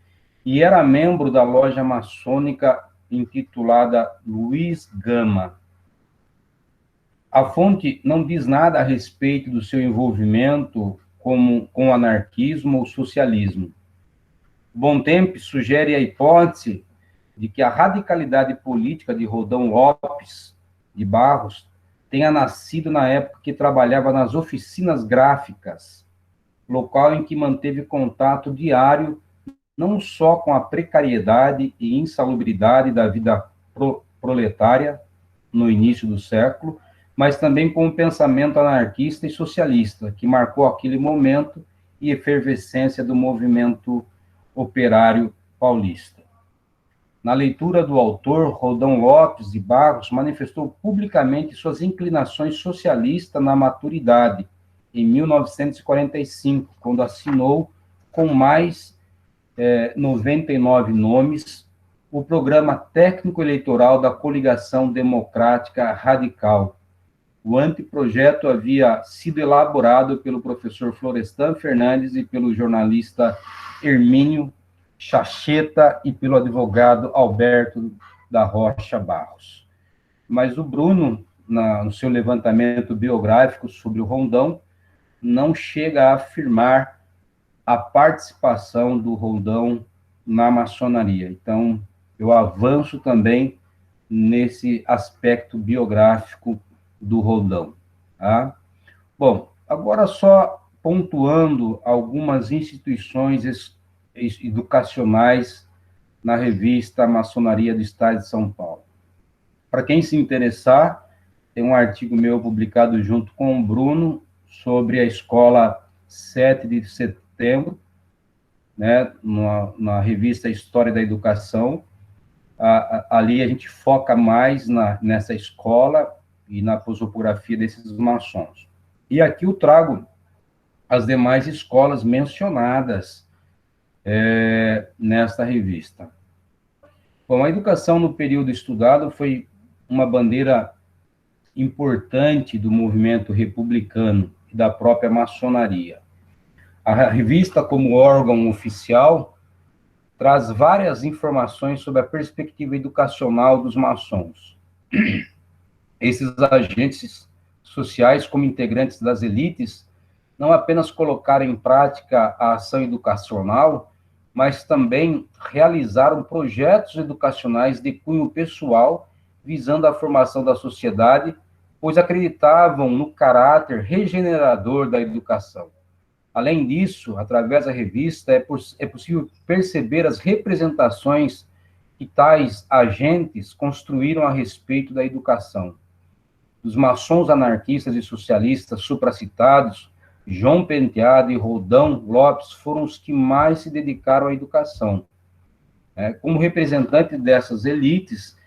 e era membro da loja maçônica intitulada Luiz Gama. A fonte não diz nada a respeito do seu envolvimento com o anarquismo ou socialismo. Bontempo sugere a hipótese de que a radicalidade política de Roldão Lopes de Barros tenha nascido na época que trabalhava nas oficinas gráficas, local em que manteve contato diário não só com a precariedade e insalubridade da vida proletária no início do século, mas também com o pensamento anarquista e socialista, que marcou aquele momento e efervescência do movimento operário paulista. Na leitura do autor, Roldão Lopes de Barros manifestou publicamente suas inclinações socialistas na maturidade, em 1945, quando assinou, com mais 99 nomes, o programa técnico-eleitoral da Coligação Democrática Radical. O anteprojeto havia sido elaborado pelo professor Florestan Fernandes e pelo jornalista Hermínio Chacheta e pelo advogado Alberto da Rocha Barros. Mas o Bruno, no seu levantamento biográfico sobre o Rondão, não chega a afirmar a participação do Rondão na maçonaria. Então, eu avanço também nesse aspecto biográfico do Rondão. Tá? Bom, agora só pontuando algumas instituições educacionais na revista Maçonaria do Estado de São Paulo. Para quem se interessar, tem um artigo meu publicado junto com o Bruno sobre a Escola 7 de Setembro, né, na revista História da Educação. Ali a gente foca mais nessa escola e na prosopografia desses maçons. E aqui eu trago as demais escolas mencionadas nesta revista. Bom, a educação no período estudado foi uma bandeira importante do movimento republicano e da própria maçonaria. A revista, como órgão oficial, traz várias informações sobre a perspectiva educacional dos maçons. Esses agentes sociais, como integrantes das elites, não apenas colocaram em prática a ação educacional, mas também realizaram projetos educacionais de cunho pessoal, visando a formação da sociedade, pois acreditavam no caráter regenerador da educação. Além disso, através da revista, é possível perceber as representações que tais agentes construíram a respeito da educação. Os maçons anarquistas e socialistas supracitados, João Penteado e Roldão Lopes, foram os que mais se dedicaram à educação. Como representantes dessas elites,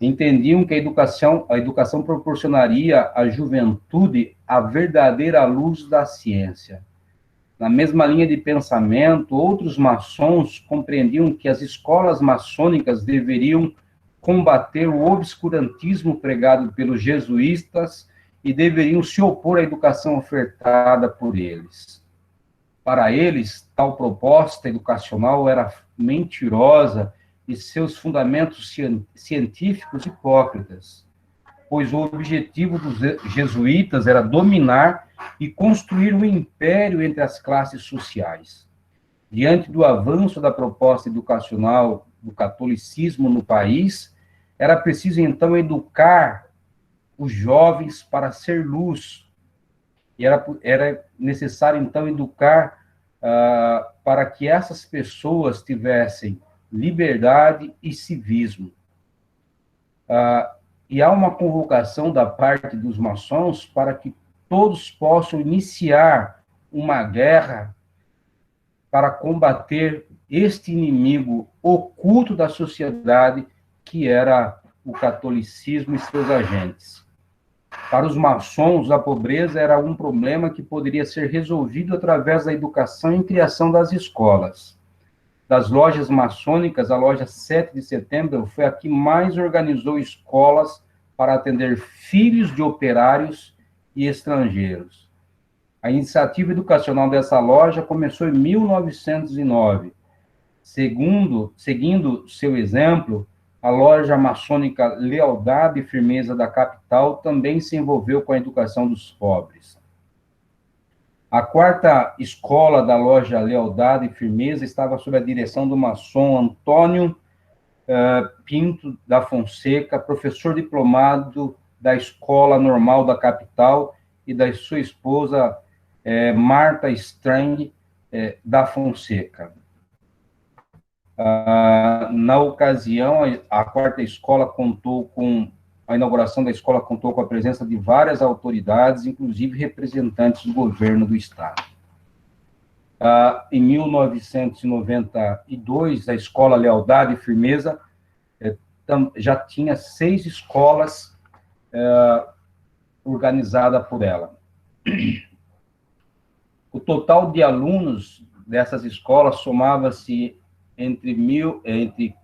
entendiam que a educação proporcionaria à juventude a verdadeira luz da ciência. Na mesma linha de pensamento, outros maçons compreendiam que as escolas maçônicas deveriam combater o obscurantismo pregado pelos jesuítas e deveriam se opor à educação ofertada por eles. Para eles, tal proposta educacional era mentirosa e seus fundamentos científicos hipócritas, pois o objetivo dos jesuítas era dominar e construir um império entre as classes sociais. Diante do avanço da proposta educacional do catolicismo no país, era preciso, então, educar os jovens para ser luz. E era necessário, então, educar para que essas pessoas tivessem liberdade e civismo. E há uma convocação da parte dos maçons para que todos possam iniciar uma guerra para combater este inimigo oculto da sociedade, que era o catolicismo e seus agentes. Para os maçons, a pobreza era um problema que poderia ser resolvido através da educação e criação das escolas. Das lojas maçônicas, a loja 7 de Setembro foi a que mais organizou escolas para atender filhos de operários e estrangeiros. A iniciativa educacional dessa loja começou em 1909. Seguindo seu exemplo, a loja maçônica Lealdade e Firmeza da capital também se envolveu com a educação dos pobres. A quarta escola da loja Lealdade e Firmeza estava sob a direção do maçom Antônio Pinto da Fonseca, professor diplomado da Escola Normal da capital, e da sua esposa, Marta Strang da Fonseca. Na ocasião, a quarta escola contou com a inauguração da escola contou com a presença de várias autoridades, inclusive representantes do governo do estado. Em 1992, a escola Lealdade e Firmeza já tinha 6 escolas organizadas por ela. O total de alunos dessas escolas somava-se entre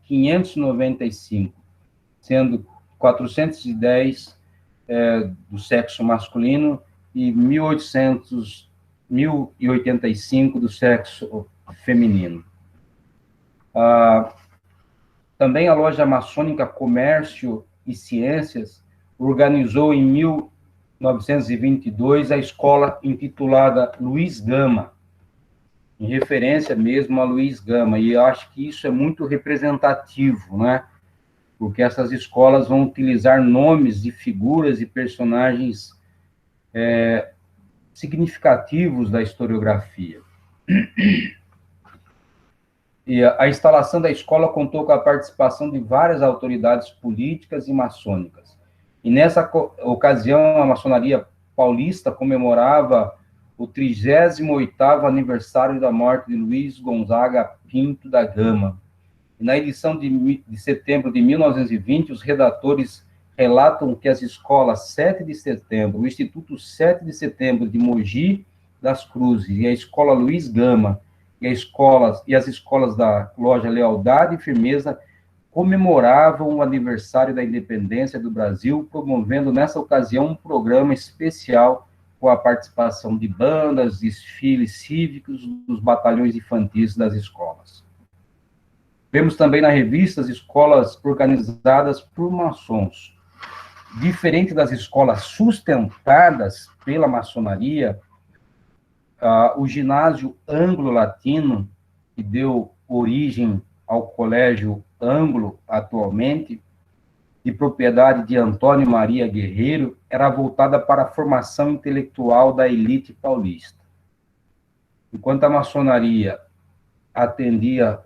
595, sendo 410 do sexo masculino e 1.085 do sexo feminino. Também a loja maçônica Comércio e Ciências organizou em 1922 a escola intitulada Luiz Gama, em referência mesmo a Luiz Gama, e eu acho que isso é muito representativo, né? Porque essas escolas vão utilizar nomes de figuras e personagens significativos da historiografia. E a instalação da escola contou com a participação de várias autoridades políticas e maçônicas. E nessa ocasião, a maçonaria paulista comemorava o 38º aniversário da morte de Luiz Gonzaga Pinto da Gama. E na edição de setembro de 1920, os redatores relatam que as escolas 7 de setembro, o Instituto 7 de setembro de Mogi das Cruzes e a Escola Luiz Gama e as escolas da loja Lealdade e Firmeza comemoravam o aniversário da independência do Brasil, promovendo nessa ocasião um programa especial com a participação de bandas, desfiles cívicos dos batalhões infantis das escolas. Vemos também na revista as escolas organizadas por maçons. Diferente das escolas sustentadas pela maçonaria, o ginásio anglo-latino, que deu origem ao colégio anglo atualmente, de propriedade de Antônio Maria Guerreiro, era voltada para a formação intelectual da elite paulista. Enquanto a maçonaria atendia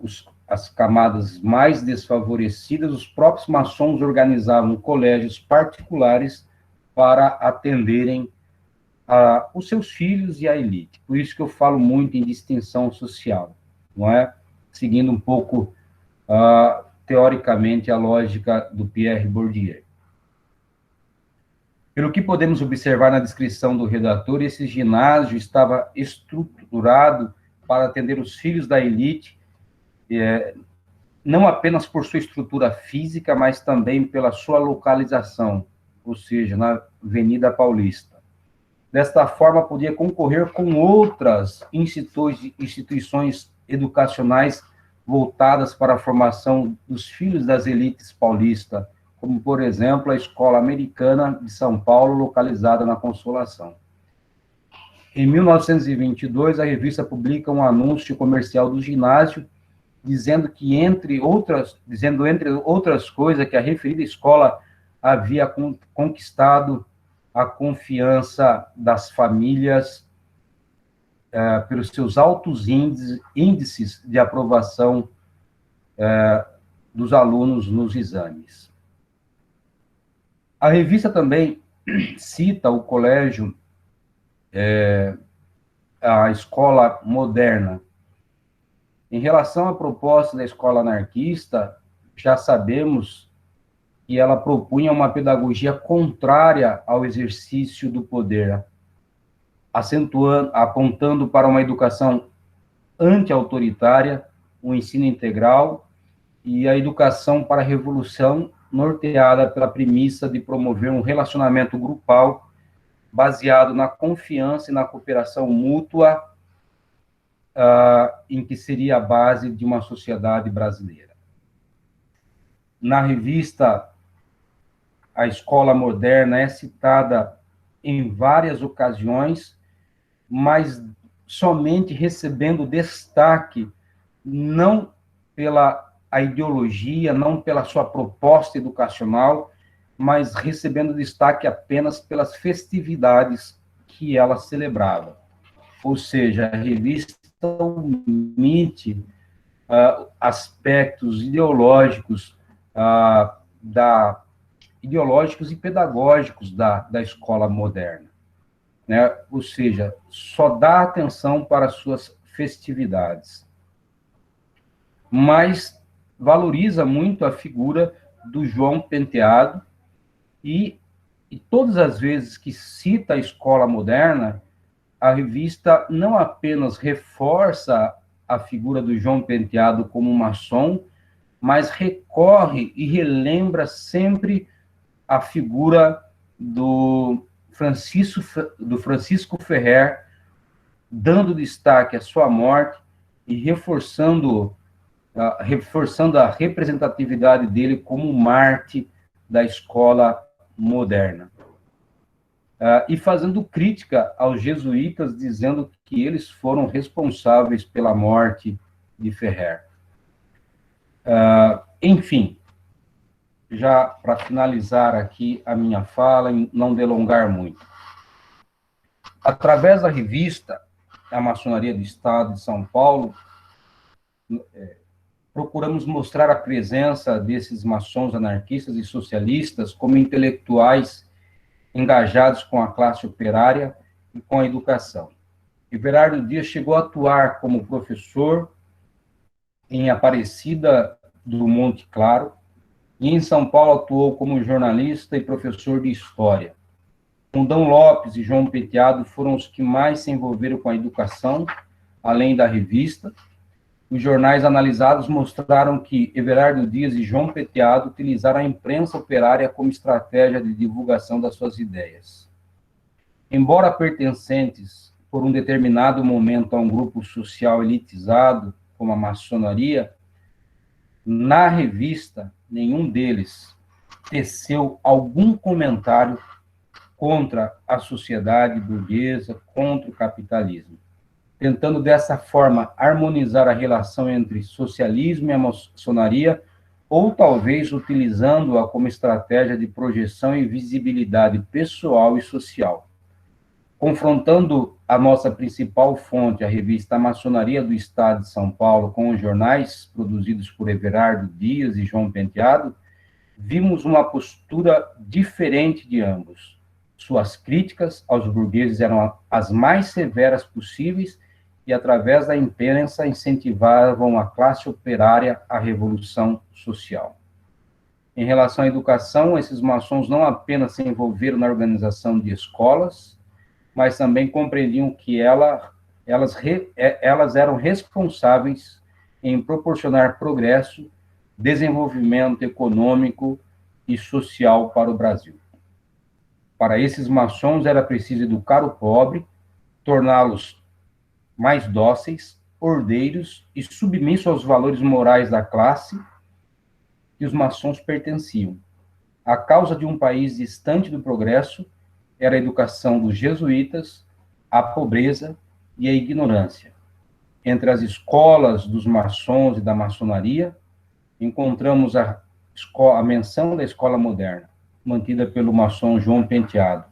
as camadas mais desfavorecidas, os próprios maçons organizavam colégios particulares para atenderem os seus filhos e a elite. Por isso que eu falo muito em distinção social, não é? Seguindo um pouco, teoricamente, a lógica do Pierre Bourdieu. Pelo que podemos observar na descrição do redator, esse ginásio estava estruturado para atender os filhos da elite, não apenas por sua estrutura física, mas também pela sua localização, ou seja, na Avenida Paulista. Desta forma, podia concorrer com outras instituições educacionais voltadas para a formação dos filhos das elites paulistas, como, por exemplo, a Escola Americana de São Paulo, localizada na Consolação. Em 1922, a revista publica um anúncio comercial do ginásio, dizendo entre outras coisas, que a referida escola havia conquistado a confiança das famílias pelos seus altos índices de aprovação dos alunos nos exames. A revista também cita o colégio, a escola moderna. Em relação à proposta da escola anarquista, já sabemos que ela propunha uma pedagogia contrária ao exercício do poder, apontando para uma educação anti-autoritária, o ensino integral e a educação para a revolução, norteada pela premissa de promover um relacionamento grupal baseado na confiança e na cooperação mútua, em que seria a base de uma sociedade brasileira. Na revista, a escola moderna é citada em várias ocasiões, mas somente recebendo destaque, não pela a ideologia, não pela sua proposta educacional, mas recebendo destaque apenas pelas festividades que ela celebrava. Ou seja, a revista omite aspectos ideológicos, ideológicos e pedagógicos da escola moderna, né? Ou seja, só dá atenção para as suas festividades, mas valoriza muito a figura do João Penteado e todas as vezes que cita a escola moderna, a revista não apenas reforça a figura do João Penteado como maçom, mas recorre e relembra sempre a figura do Francisco Ferrer, dando destaque à sua morte e reforçando a representatividade dele como Marte da escola moderna. E fazendo crítica aos jesuítas, dizendo que eles foram responsáveis pela morte de Ferrer. Enfim, já para finalizar aqui a minha fala, e não delongar muito. Através da revista A Maçonaria do Estado de São Paulo, procuramos mostrar a presença desses maçons anarquistas e socialistas como intelectuais engajados com a classe operária e com a educação. Everardo Dias chegou a atuar como professor em Aparecida do Monte Claro e em São Paulo atuou como jornalista e professor de História. Mundão Lopes e João Penteado foram os que mais se envolveram com a educação, além da revista. Os jornais analisados mostraram que Everardo Dias e João Penteado utilizaram a imprensa operária como estratégia de divulgação das suas ideias. Embora pertencentes por um determinado momento a um grupo social elitizado, como a maçonaria, na revista, nenhum deles teceu algum comentário contra a sociedade burguesa, contra o capitalismo, tentando dessa forma harmonizar a relação entre socialismo e a maçonaria, ou talvez utilizando-a como estratégia de projeção e visibilidade pessoal e social. Confrontando a nossa principal fonte, a revista A Maçonaria do Estado de São Paulo, com os jornais produzidos por Everardo Dias e João Penteado, vimos uma postura diferente de ambos. Suas críticas aos burgueses eram as mais severas possíveis e, através da imprensa, incentivavam a classe operária à revolução social. Em relação à educação, esses maçons não apenas se envolveram na organização de escolas, mas também compreendiam que elas eram responsáveis em proporcionar progresso, desenvolvimento econômico e social para o Brasil. Para esses maçons era preciso educar o pobre, torná-los mais dóceis, ordeiros e submissos aos valores morais da classe que os maçons pertenciam. A causa de um país distante do progresso era a educação dos jesuítas, a pobreza e a ignorância. Entre as escolas dos maçons e da maçonaria, encontramos a menção da escola moderna, mantida pelo maçom João Penteado,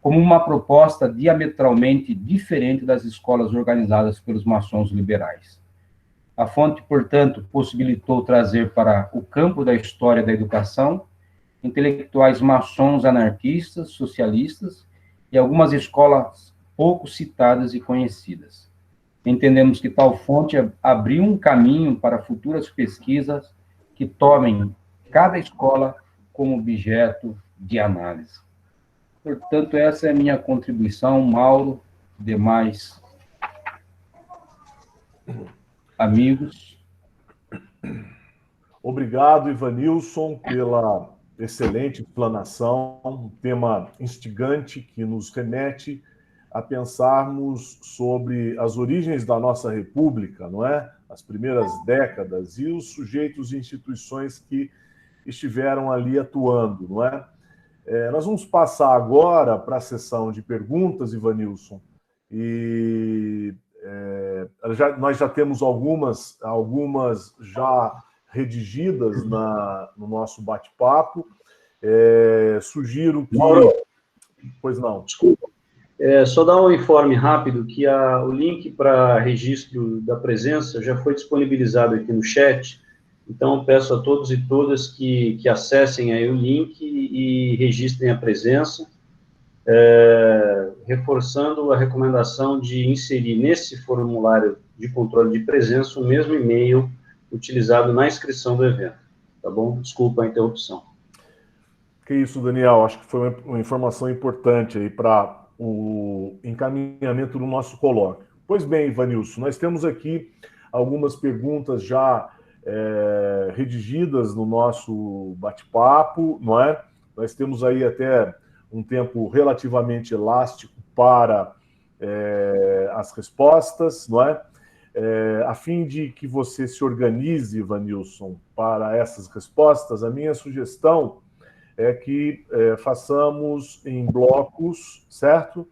como uma proposta diametralmente diferente das escolas organizadas pelos maçons liberais. A fonte, portanto, possibilitou trazer para o campo da história da educação intelectuais maçons anarquistas, socialistas e algumas escolas pouco citadas e conhecidas. Entendemos que tal fonte abriu um caminho para futuras pesquisas que tomem cada escola como objeto de análise. Portanto, essa é a minha contribuição, Mauro, demais amigos. Obrigado, Ivanilson, pela excelente explanação, um tema instigante que nos remete a pensarmos sobre as origens da nossa república, não é? As primeiras décadas e os sujeitos e instituições que estiveram ali atuando, não é? Nós vamos passar agora para a sessão de perguntas, Ivanilson, e nós já temos algumas já redigidas no nosso bate-papo. Sugiro que... Pois não. Desculpa. Só dar um informe rápido que o link para registro da presença já foi disponibilizado aqui no chat. Então, peço a todos e todas que acessem aí o link e registrem a presença, reforçando a recomendação de inserir nesse formulário de controle de presença o mesmo e-mail utilizado na inscrição do evento. Tá bom? Desculpa a interrupção. Que isso, Daniel. Acho que foi uma informação importante aí para o encaminhamento do nosso colóquio. Pois bem, Ivanilson, nós temos aqui algumas perguntas já redigidas no nosso bate-papo, não é? Nós temos aí até um tempo relativamente elástico para as respostas, não é? A fim de que você se organize, Ivanilson, para essas respostas, a minha sugestão é que façamos em blocos, certo?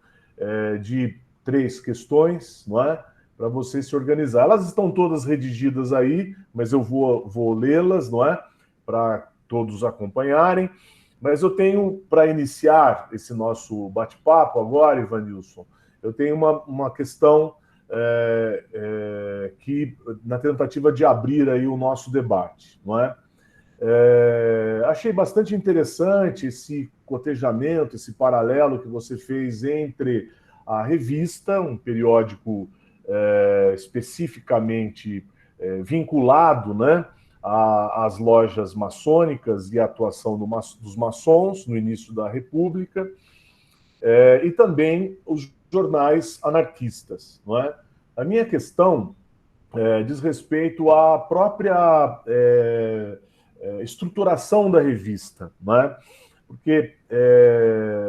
De 3 questões, não é? Para você se organizar. Elas estão todas redigidas aí, mas eu vou lê-las, não é? Para todos acompanharem. Mas eu tenho, para iniciar esse nosso bate-papo agora, Ivanilson, eu tenho uma questão que, na tentativa de abrir aí o nosso debate, não é? Achei bastante interessante esse cotejamento, esse paralelo que você fez entre a revista, um periódico especificamente vinculado, né, às lojas maçônicas e à atuação dos maçons no início da República, e também os jornais anarquistas, não é? A minha questão diz respeito à própria estruturação da revista, né? Porque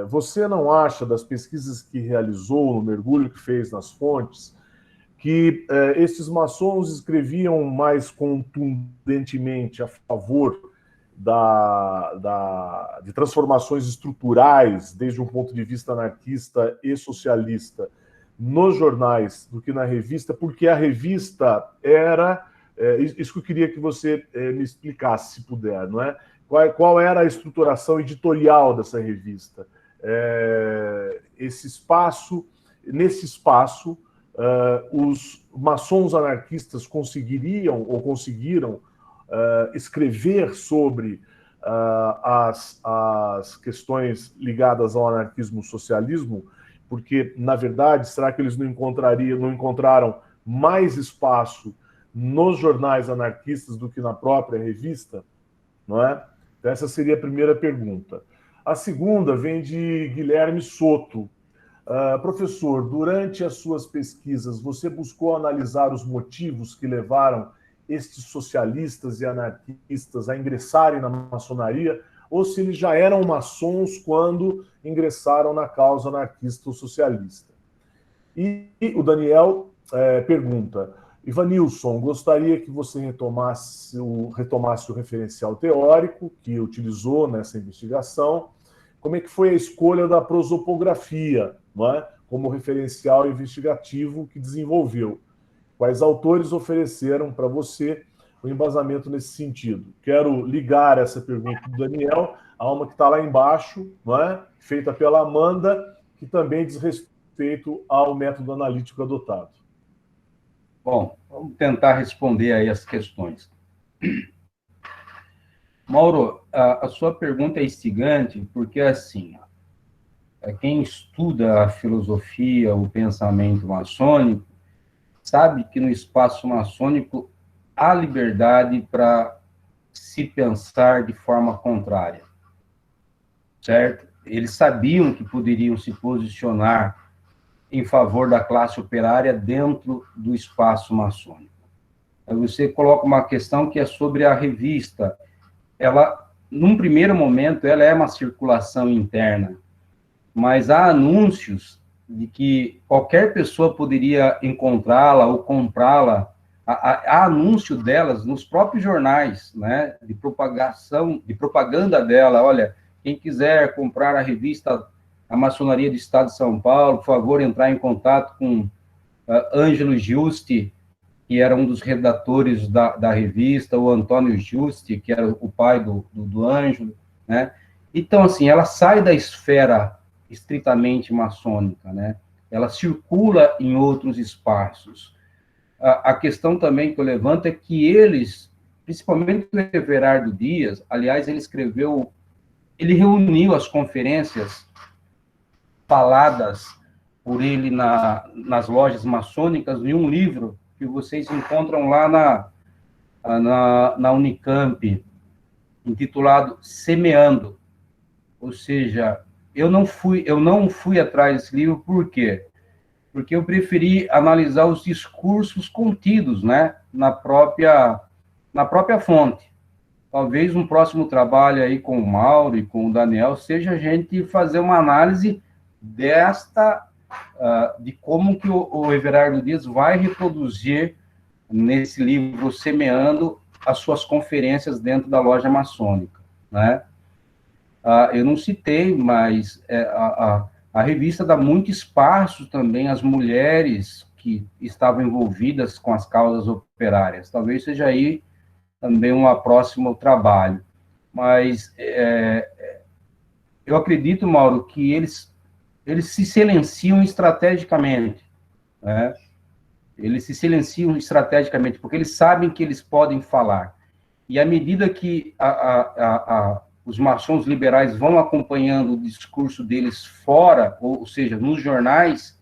você não acha, das pesquisas que realizou, no mergulho que fez nas fontes, que esses maçons escreviam mais contundentemente a favor de transformações estruturais, desde um ponto de vista anarquista e socialista, nos jornais do que na revista, porque a revista era... isso que eu queria que você me explicasse, se puder, não é? Qual era a estruturação editorial dessa revista? Nesse espaço, os maçons anarquistas conseguiram escrever sobre as questões ligadas ao anarquismo-socialismo, porque, na verdade, será que eles não encontraram mais espaço nos jornais anarquistas do que na própria revista? Não é? Então, essa seria a primeira pergunta. A segunda vem de Guilherme Soto. Professor, durante as suas pesquisas, você buscou analisar os motivos que levaram estes socialistas e anarquistas a ingressarem na maçonaria, ou se eles já eram maçons quando ingressaram na causa anarquista ou socialista? E o Daniel pergunta: Ivanilson, gostaria que você retomasse o referencial teórico que utilizou nessa investigação. Como é que foi a escolha da prosopografia, não é? Como referencial investigativo que desenvolveu? Quais autores ofereceram para você o embasamento nesse sentido? Quero ligar essa pergunta do Daniel a uma que está lá embaixo, não é? Feita pela Amanda, que também diz respeito ao método analítico adotado. Bom, vamos tentar responder aí as questões. Mauro, a sua pergunta é instigante, porque, assim, quem estuda a filosofia, o pensamento maçônico, sabe que no espaço maçônico há liberdade para se pensar de forma contrária, certo? Eles sabiam que poderiam se posicionar em favor da classe operária dentro do espaço maçônico. Aí você coloca uma questão que é sobre a revista. Ela, num primeiro momento, ela é uma circulação interna, mas há anúncios de que qualquer pessoa poderia encontrá-la ou comprá-la. Há anúncio delas nos próprios jornais, né, de propaganda dela. Olha, quem quiser comprar a revista a maçonaria do Estado de São Paulo, por favor, entrar em contato com Ângelo Giusti, que era um dos redatores da revista, o Antônio Giusti, que era o pai do Ângelo, né? Então, assim, ela sai da esfera estritamente maçônica, né? Ela circula em outros espaços. A questão também que eu levanto é que eles, principalmente o Everardo Dias, aliás, ele reuniu as conferências faladas por ele nas lojas maçônicas em um livro que vocês encontram lá na Unicamp, intitulado Semeando. Ou seja, eu não fui atrás desse livro, por quê? Porque eu preferi analisar os discursos contidos, né, na própria fonte. Talvez um próximo trabalho aí com o Mauro e com o Daniel seja a gente fazer uma análise de como que o Everardo Dias vai reproduzir nesse livro Semeando as suas conferências dentro da loja maçônica, né? Eu não citei, mas a revista dá muito espaço também às mulheres que estavam envolvidas com as causas operárias. Talvez seja aí também um próximo trabalho. Mas eu acredito, Mauro, que eles se silenciam estrategicamente, né? Eles se silenciam estrategicamente, porque eles sabem que eles podem falar. E à medida que os maçons liberais vão acompanhando o discurso deles fora, ou seja, nos jornais,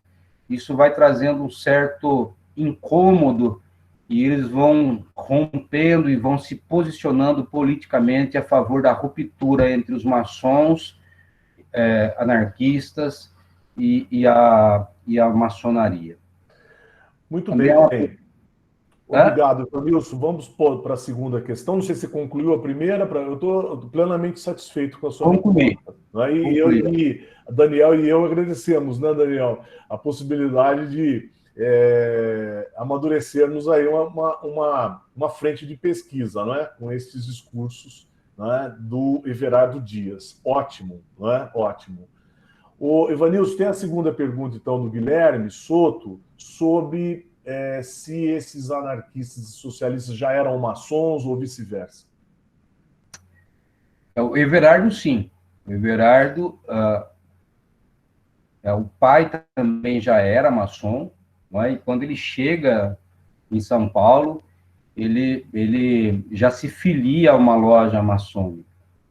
isso vai trazendo um certo incômodo, e eles vão rompendo e vão se posicionando politicamente a favor da ruptura entre os maçons, anarquistas e a maçonaria. Muito Também bem. Obrigado, Nilson. Vamos para a segunda questão. Não sei se você concluiu a primeira. Eu estou plenamente satisfeito com a sua resposta. E Daniel e eu agradecemos, né, Daniel, a possibilidade de amadurecermos aí uma frente de pesquisa, não é? Com esses discursos, não é? Do Everardo Dias. Ótimo, não é? Ótimo. O Evanilson, tem a segunda pergunta, então, do Guilherme Soto, sobre se esses anarquistas e socialistas já eram maçons ou vice-versa. O Everardo, sim. O Everardo, o pai também já era maçom, não é? E quando ele chega em São Paulo, ele já se filia a uma loja maçônica,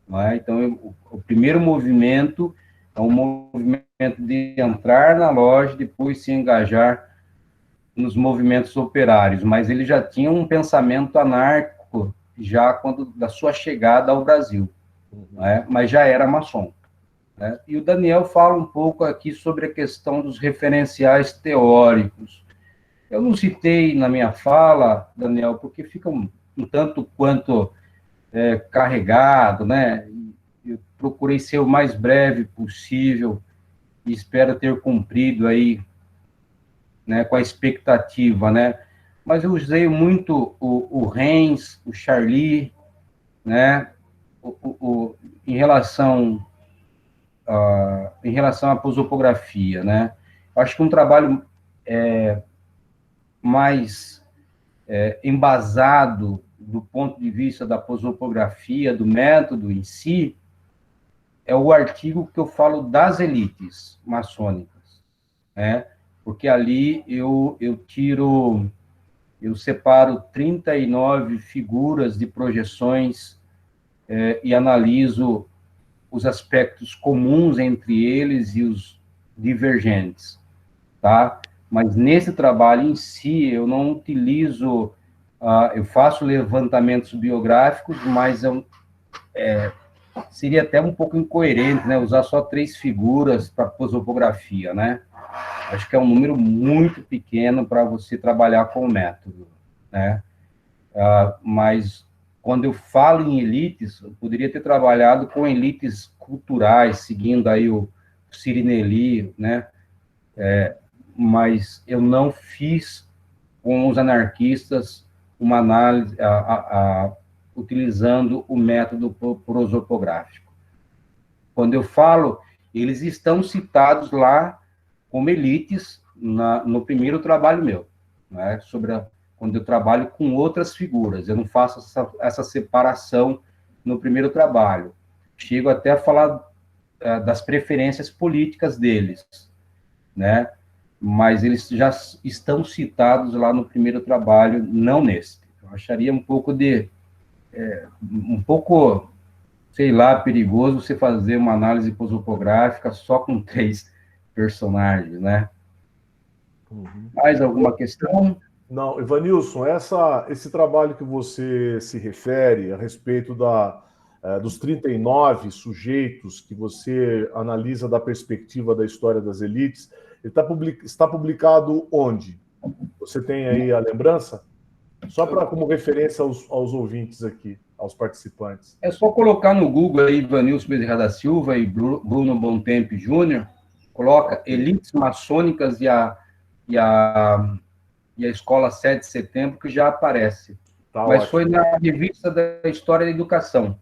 não é? Então, o primeiro movimento é um movimento de entrar na loja, depois se engajar nos movimentos operários, mas ele já tinha um pensamento anárquico já da sua chegada ao Brasil, né? Mas já era maçom, né? E o Daniel fala um pouco aqui sobre a questão dos referenciais teóricos. Eu não citei na minha fala, Daniel, porque fica um tanto quanto carregado, né? Eu procurei ser o mais breve possível e espero ter cumprido aí, né, com a expectativa, né? Mas eu usei muito o Renz, o Charlie, né? Em relação à prosopografia, né? Acho que um trabalho mais embasado do ponto de vista da prosopografia, do método em si, é o artigo que eu falo das elites maçônicas, né? Porque ali eu separo 39 figuras de projeções e analiso os aspectos comuns entre eles e os divergentes, tá? Mas nesse trabalho em si, eu não utilizo, eu faço levantamentos biográficos, mas seria até um pouco incoerente, né? Usar só 3 figuras para prosopografia, né? Acho que é um número muito pequeno para você trabalhar com o método, né? Mas quando eu falo em elites, eu poderia ter trabalhado com elites culturais, seguindo aí o Cirinelli, né? Mas eu não fiz com os anarquistas uma análise utilizando o método prosopográfico. Quando eu falo eles estão citados lá como elites no primeiro trabalho meu, né? Quando eu trabalho com outras figuras, eu não faço essa separação no primeiro trabalho. Chego até a falar das preferências políticas deles, né? Mas eles já estão citados lá no primeiro trabalho, não nesse. Eu acharia um pouco, sei lá, perigoso você fazer uma análise prosopográfica só com 3 personagens, né? Uhum. Mais alguma questão? Não, Evanilson, esse trabalho que você se refere a respeito dos 39 sujeitos que você analisa da perspectiva da história das elites, ele está publicado onde? Você tem aí a lembrança? Só como referência aos ouvintes aqui, aos participantes. É só colocar no Google aí Ivanilson Bezerra da Silva e Bruno Bontempi Júnior, coloca elites maçônicas e a Escola 7 de Setembro, que já aparece. Tá, mas ótimo. foi na revista da História da Educação.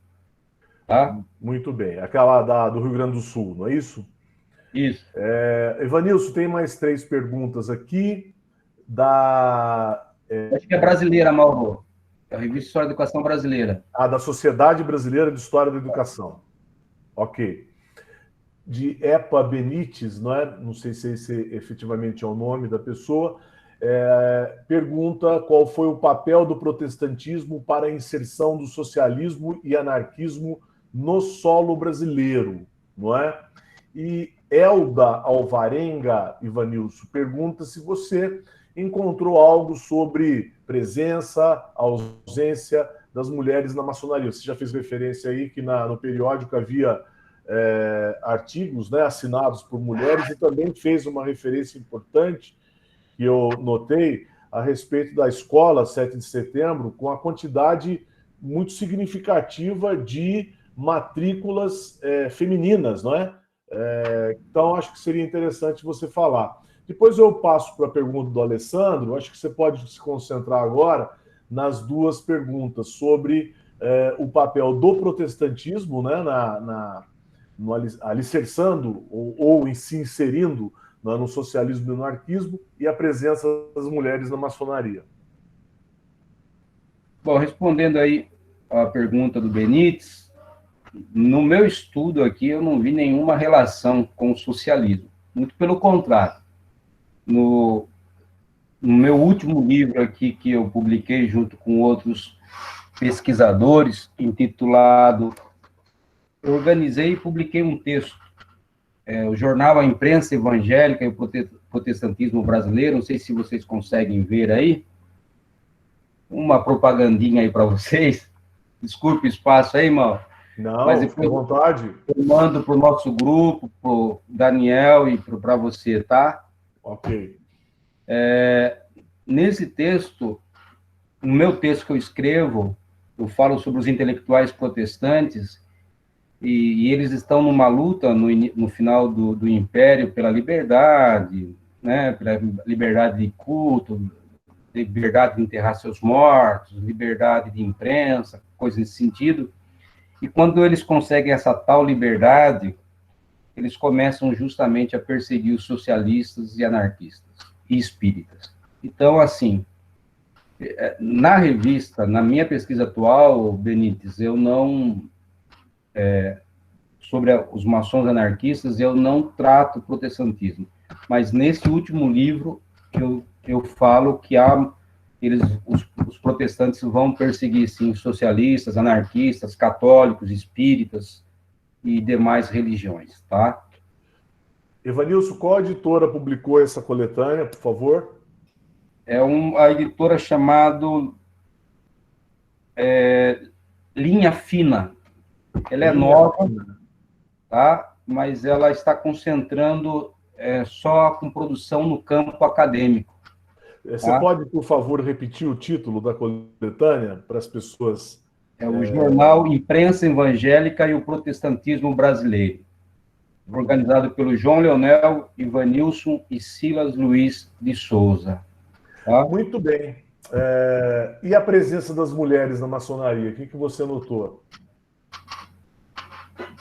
Tá? Muito bem. Aquela do Rio Grande do Sul, não é isso? Isso. Evanilson, tem mais 3 perguntas aqui. Acho que é brasileira, Mauro. É a revista História da Educação Brasileira. Da Sociedade Brasileira de História da Educação. Ok. De Epa Benites, não é? Não sei se esse efetivamente é o nome da pessoa. Pergunta qual foi o papel do protestantismo para a inserção do socialismo e anarquismo no solo brasileiro, não é? E Elda Alvarenga, Ivanilson, pergunta se você encontrou algo sobre presença, ausência das mulheres na maçonaria. Você já fez referência aí que no periódico havia artigos, né, assinados por mulheres, e também fez uma referência importante que eu notei a respeito da escola 7 de setembro, com a quantidade muito significativa de matrículas femininas, não é? Então, acho que seria interessante você falar. Depois eu passo para a pergunta do Alessandro, acho que você pode se concentrar agora nas 2 perguntas sobre o papel do protestantismo, né, alicerçando ou se inserindo no socialismo e no anarquismo, e a presença das mulheres na maçonaria. Bom, respondendo aí a pergunta do Benites, no meu estudo aqui eu não vi nenhuma relação com o socialismo. Muito pelo contrário. No meu último livro aqui, que eu publiquei junto com outros pesquisadores, intitulado... Eu organizei e publiquei um texto. O jornal A Imprensa Evangélica e o Protestantismo Brasileiro, não sei se vocês conseguem ver aí, uma propagandinha aí para vocês. Desculpe o espaço aí, Mauro. Não, mas fica à vontade. Eu mando para o nosso grupo, para o Daniel e para você, tá? Ok. Nesse texto, no meu texto que eu escrevo, eu falo sobre os intelectuais protestantes, e eles estão numa luta no final do Império pela liberdade, né, pela liberdade de culto, liberdade de enterrar seus mortos, liberdade de imprensa, coisas nesse sentido. E quando eles conseguem essa tal liberdade, eles começam justamente a perseguir os socialistas e anarquistas e espíritas. Então, assim, na revista, na minha pesquisa atual, Benites, eu não... sobre os maçons anarquistas, eu não trato o protestantismo. Mas nesse último livro, eu falo que os protestantes vão perseguir, sim, socialistas, anarquistas, católicos, espíritas e demais religiões, tá? Evanilson, qual editora publicou essa coletânea, por favor? A editora chamada Linha Fina. Ela é nova, tá? Mas ela está concentrando só com produção no campo acadêmico. Você pode, por favor, repetir o título da coletânea para as pessoas? O jornal Imprensa Evangélica e o Protestantismo Brasileiro, organizado pelo João Leonel, Ivanilson e Silas Luiz de Souza. Tá? Muito bem. E a presença das mulheres na maçonaria? O que você notou?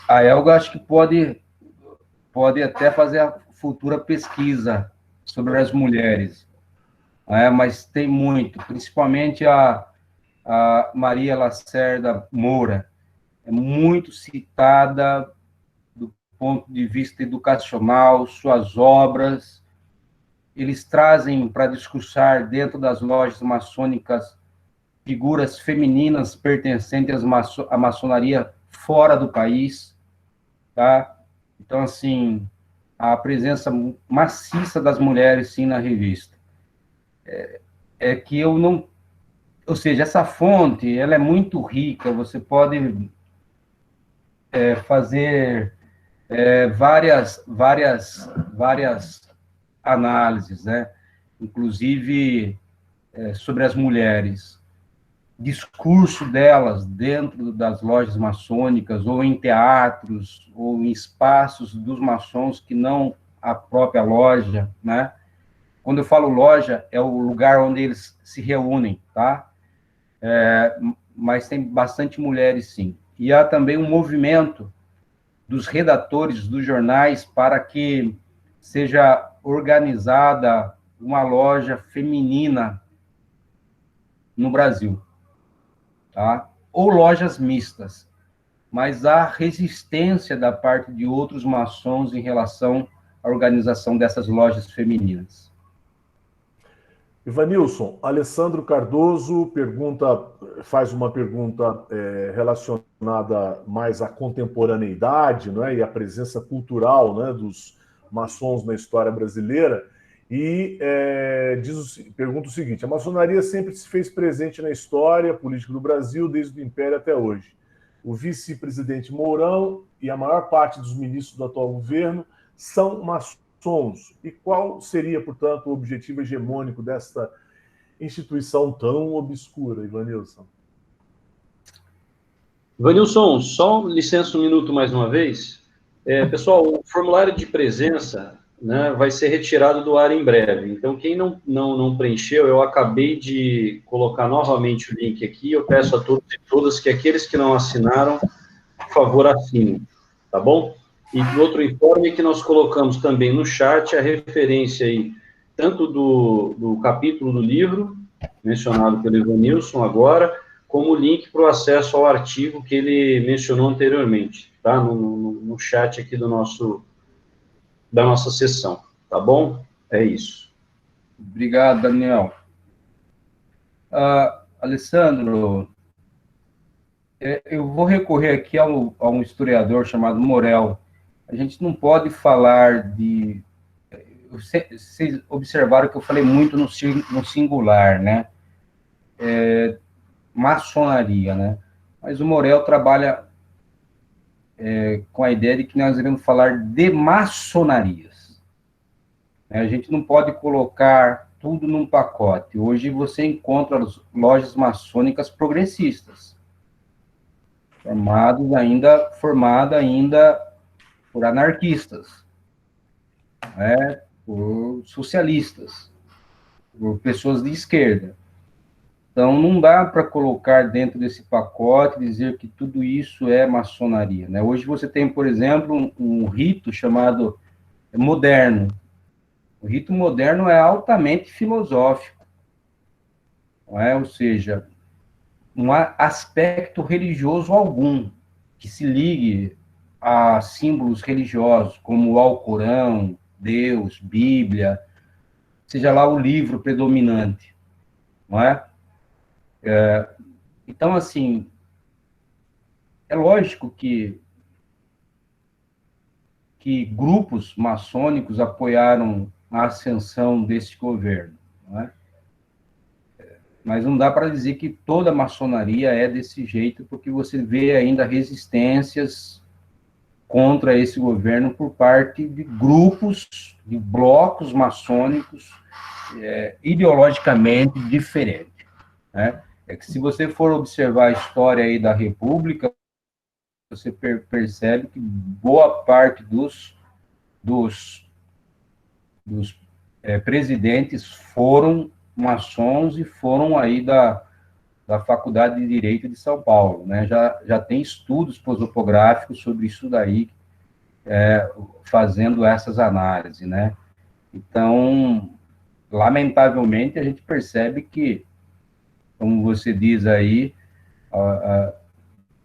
A Elga acho que pode pode até fazer a futura pesquisa sobre as mulheres, mas tem muito, principalmente a Maria Lacerda Moura, é muito citada do ponto de vista educacional, suas obras, eles trazem para discursar dentro das lojas maçônicas figuras femininas pertencentes à maçonaria fora do país, tá? Então, assim, a presença maciça das mulheres, sim, na revista. É que eu não... Ou seja, essa fonte, ela é muito rica, você pode fazer várias análises, né? Inclusive sobre as mulheres. Discurso delas dentro das lojas maçônicas, ou em teatros, ou em espaços dos maçons que não a própria loja, né? Quando eu falo loja, é o lugar onde eles se reúnem, tá? Mas tem bastante mulheres, sim. E há também um movimento dos redatores dos jornais para que seja organizada uma loja feminina no Brasil, tá? Ou lojas mistas, mas há resistência da parte de outros maçons em relação à organização dessas lojas femininas. Ivanilson, Alessandro Cardoso faz uma pergunta relacionada mais à contemporaneidade, né, e à presença cultural, né, dos maçons na história brasileira, e pergunta o seguinte: a maçonaria sempre se fez presente na história política do Brasil, desde o Império até hoje. O vice-presidente Mourão e a maior parte dos ministros do atual governo são maçons. E qual seria, portanto, o objetivo hegemônico desta instituição tão obscura, Ivanilson? Ivanilson, só licença um minuto mais uma vez. Pessoal, o formulário de presença, né, vai ser retirado do ar em breve. Então, quem não preencheu, eu acabei de colocar novamente o link aqui. Eu peço a todos e todas que aqueles que não assinaram, por favor, assinem, tá bom? E outro informe que nós colocamos também no chat a referência aí, tanto do capítulo do livro, mencionado pelo Ivanilson agora, como o link para o acesso ao artigo que ele mencionou anteriormente, tá? No chat aqui da nossa sessão, tá bom? É isso. Obrigado, Daniel. Alessandro, eu vou recorrer aqui a um historiador chamado Morel. A gente não pode falar de... Vocês observaram que eu falei muito no singular, né? Maçonaria, né? Mas o Morel trabalha com a ideia de que nós iremos falar de maçonarias. A gente não pode colocar tudo num pacote. Hoje você encontra as lojas maçônicas progressistas, formada ainda por anarquistas, por socialistas, por pessoas de esquerda. Então, não dá para colocar dentro desse pacote e dizer que tudo isso é maçonaria, né? Hoje você tem, por exemplo, um rito chamado moderno. O rito moderno é altamente filosófico, não é? Ou seja, não há aspecto religioso algum que se ligue a símbolos religiosos, como o Alcorão, Deus, Bíblia, seja lá o livro predominante, não é? Então, assim, é lógico que grupos maçônicos apoiaram a ascensão desse governo, não é? Mas não dá para dizer que toda a maçonaria é desse jeito, porque você vê ainda resistências contra esse governo por parte de grupos, de blocos maçônicos ideologicamente diferentes, né? É que se você for observar a história aí da República, você percebe que boa parte dos presidentes foram maçons e foram aí da Faculdade de Direito de São Paulo, né? Já tem estudos prosopográficos sobre isso daí, fazendo essas análises, né? Então, lamentavelmente, a gente percebe que, como você diz aí,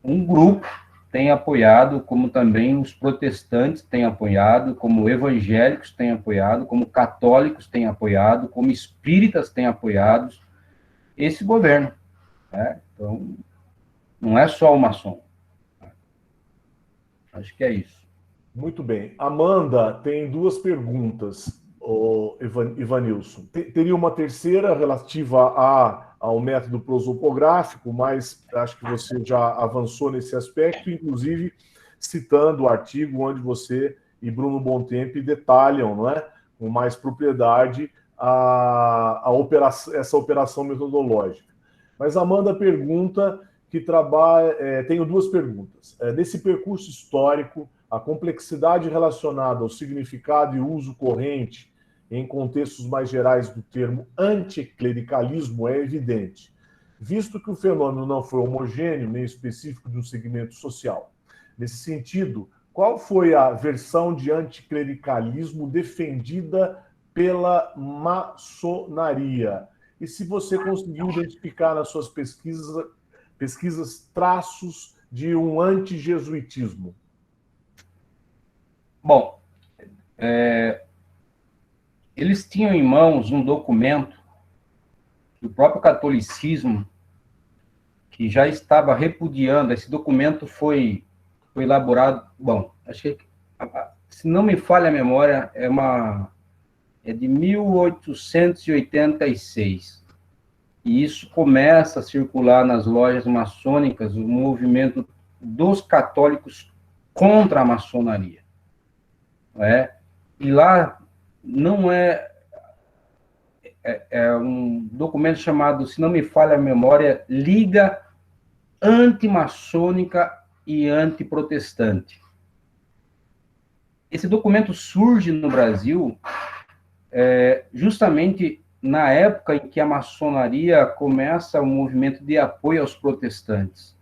um grupo tem apoiado, como também os protestantes têm apoiado, como evangélicos têm apoiado, como católicos têm apoiado, como espíritas têm apoiado esse governo, né? Então, não é só o maçom. Acho que é isso. Muito bem. Amanda tem duas perguntas, Ivanilson. Teria uma terceira relativa ao método prosopográfico, mas acho que você já avançou nesse aspecto, inclusive citando o artigo onde você e Bruno Bontempi detalham, não é, com mais propriedade essa operação metodológica. Mas a Amanda pergunta que trabalha. Tenho duas perguntas. Nesse percurso histórico, a complexidade relacionada ao significado e uso corrente em contextos mais gerais do termo anticlericalismo é evidente, visto que o fenômeno não foi homogêneo nem específico de um segmento social. Nesse sentido, qual foi a versão de anticlericalismo defendida pela maçonaria? E se você conseguiu identificar nas suas pesquisas traços de um antijesuitismo? Bom, eles tinham em mãos um documento do próprio catolicismo que já estava repudiando. Esse documento foi elaborado, bom, acho que, se não me falha a memória, é de 1886. E isso começa a circular nas lojas maçônicas, o movimento dos católicos contra a maçonaria. E lá não é um documento chamado, se não me falha a memória, Liga Antimaçônica e Antiprotestante. Esse documento surge no Brasil justamente na época em que a maçonaria começa um movimento de apoio aos protestantes.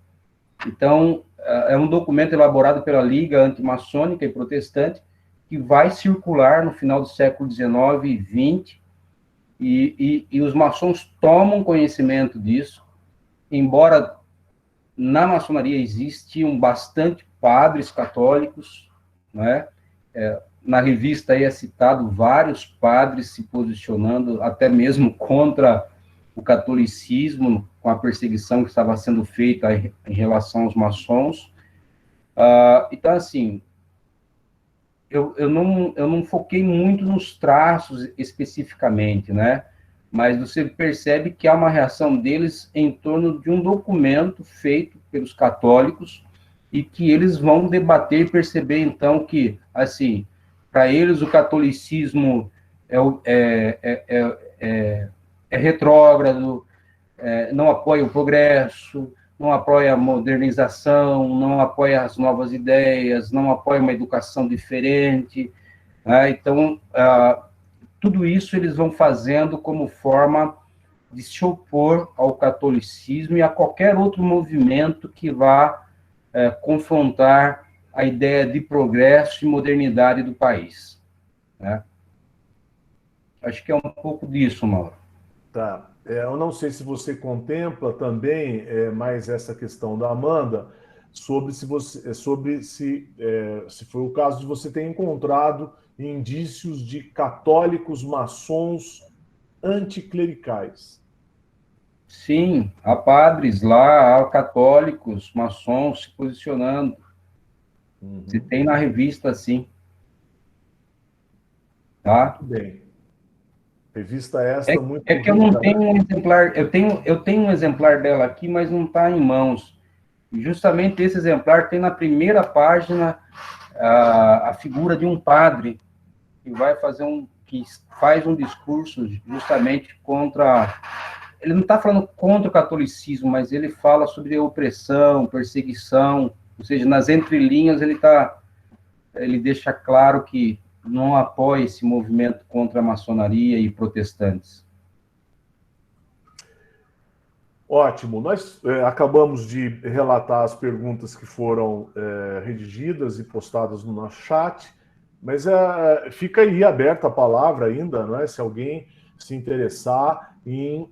Então, é um documento elaborado pela Liga Antimaçônica e Protestante, que vai circular no final do século XIX e XX, e os maçons tomam conhecimento disso, embora na maçonaria existiam bastante padres católicos, né? Na revista aí é citado vários padres se posicionando até mesmo contra o catolicismo, com a perseguição que estava sendo feita em relação aos maçons. Então, assim, eu não foquei muito nos traços especificamente, né? Mas você percebe que há uma reação deles em torno de um documento feito pelos católicos e que eles vão debater e perceber, então, que, assim, para eles o catolicismo é retrógrado, não apoia o progresso, não apoia a modernização, não apoia as novas ideias, não apoia uma educação diferente, né? Então, tudo isso eles vão fazendo como forma de se opor ao catolicismo e a qualquer outro movimento que vá confrontar a ideia de progresso e modernidade do país, né? Acho que é um pouco disso, Mauro. Tá. Eu não sei se você contempla também mais essa questão da Amanda, se foi o caso de você ter encontrado indícios de católicos maçons anticlericais. Sim, há padres lá, há católicos, maçons se posicionando. Se tem na revista, sim. Tá? Muito bem. Revista esta muito que eu não tenho um exemplar, eu tenho um exemplar dela aqui, mas não está em mãos. E justamente esse exemplar tem na primeira página a figura de um padre que faz um discurso justamente contra. Ele não está falando contra o catolicismo, mas ele fala sobre opressão, perseguição, ou seja, nas entrelinhas ele deixa claro que não apoia esse movimento contra a maçonaria e protestantes. Ótimo. Nós acabamos de relatar as perguntas que foram redigidas e postadas no nosso chat, mas fica aí aberta a palavra ainda, não é? Se alguém se interessar em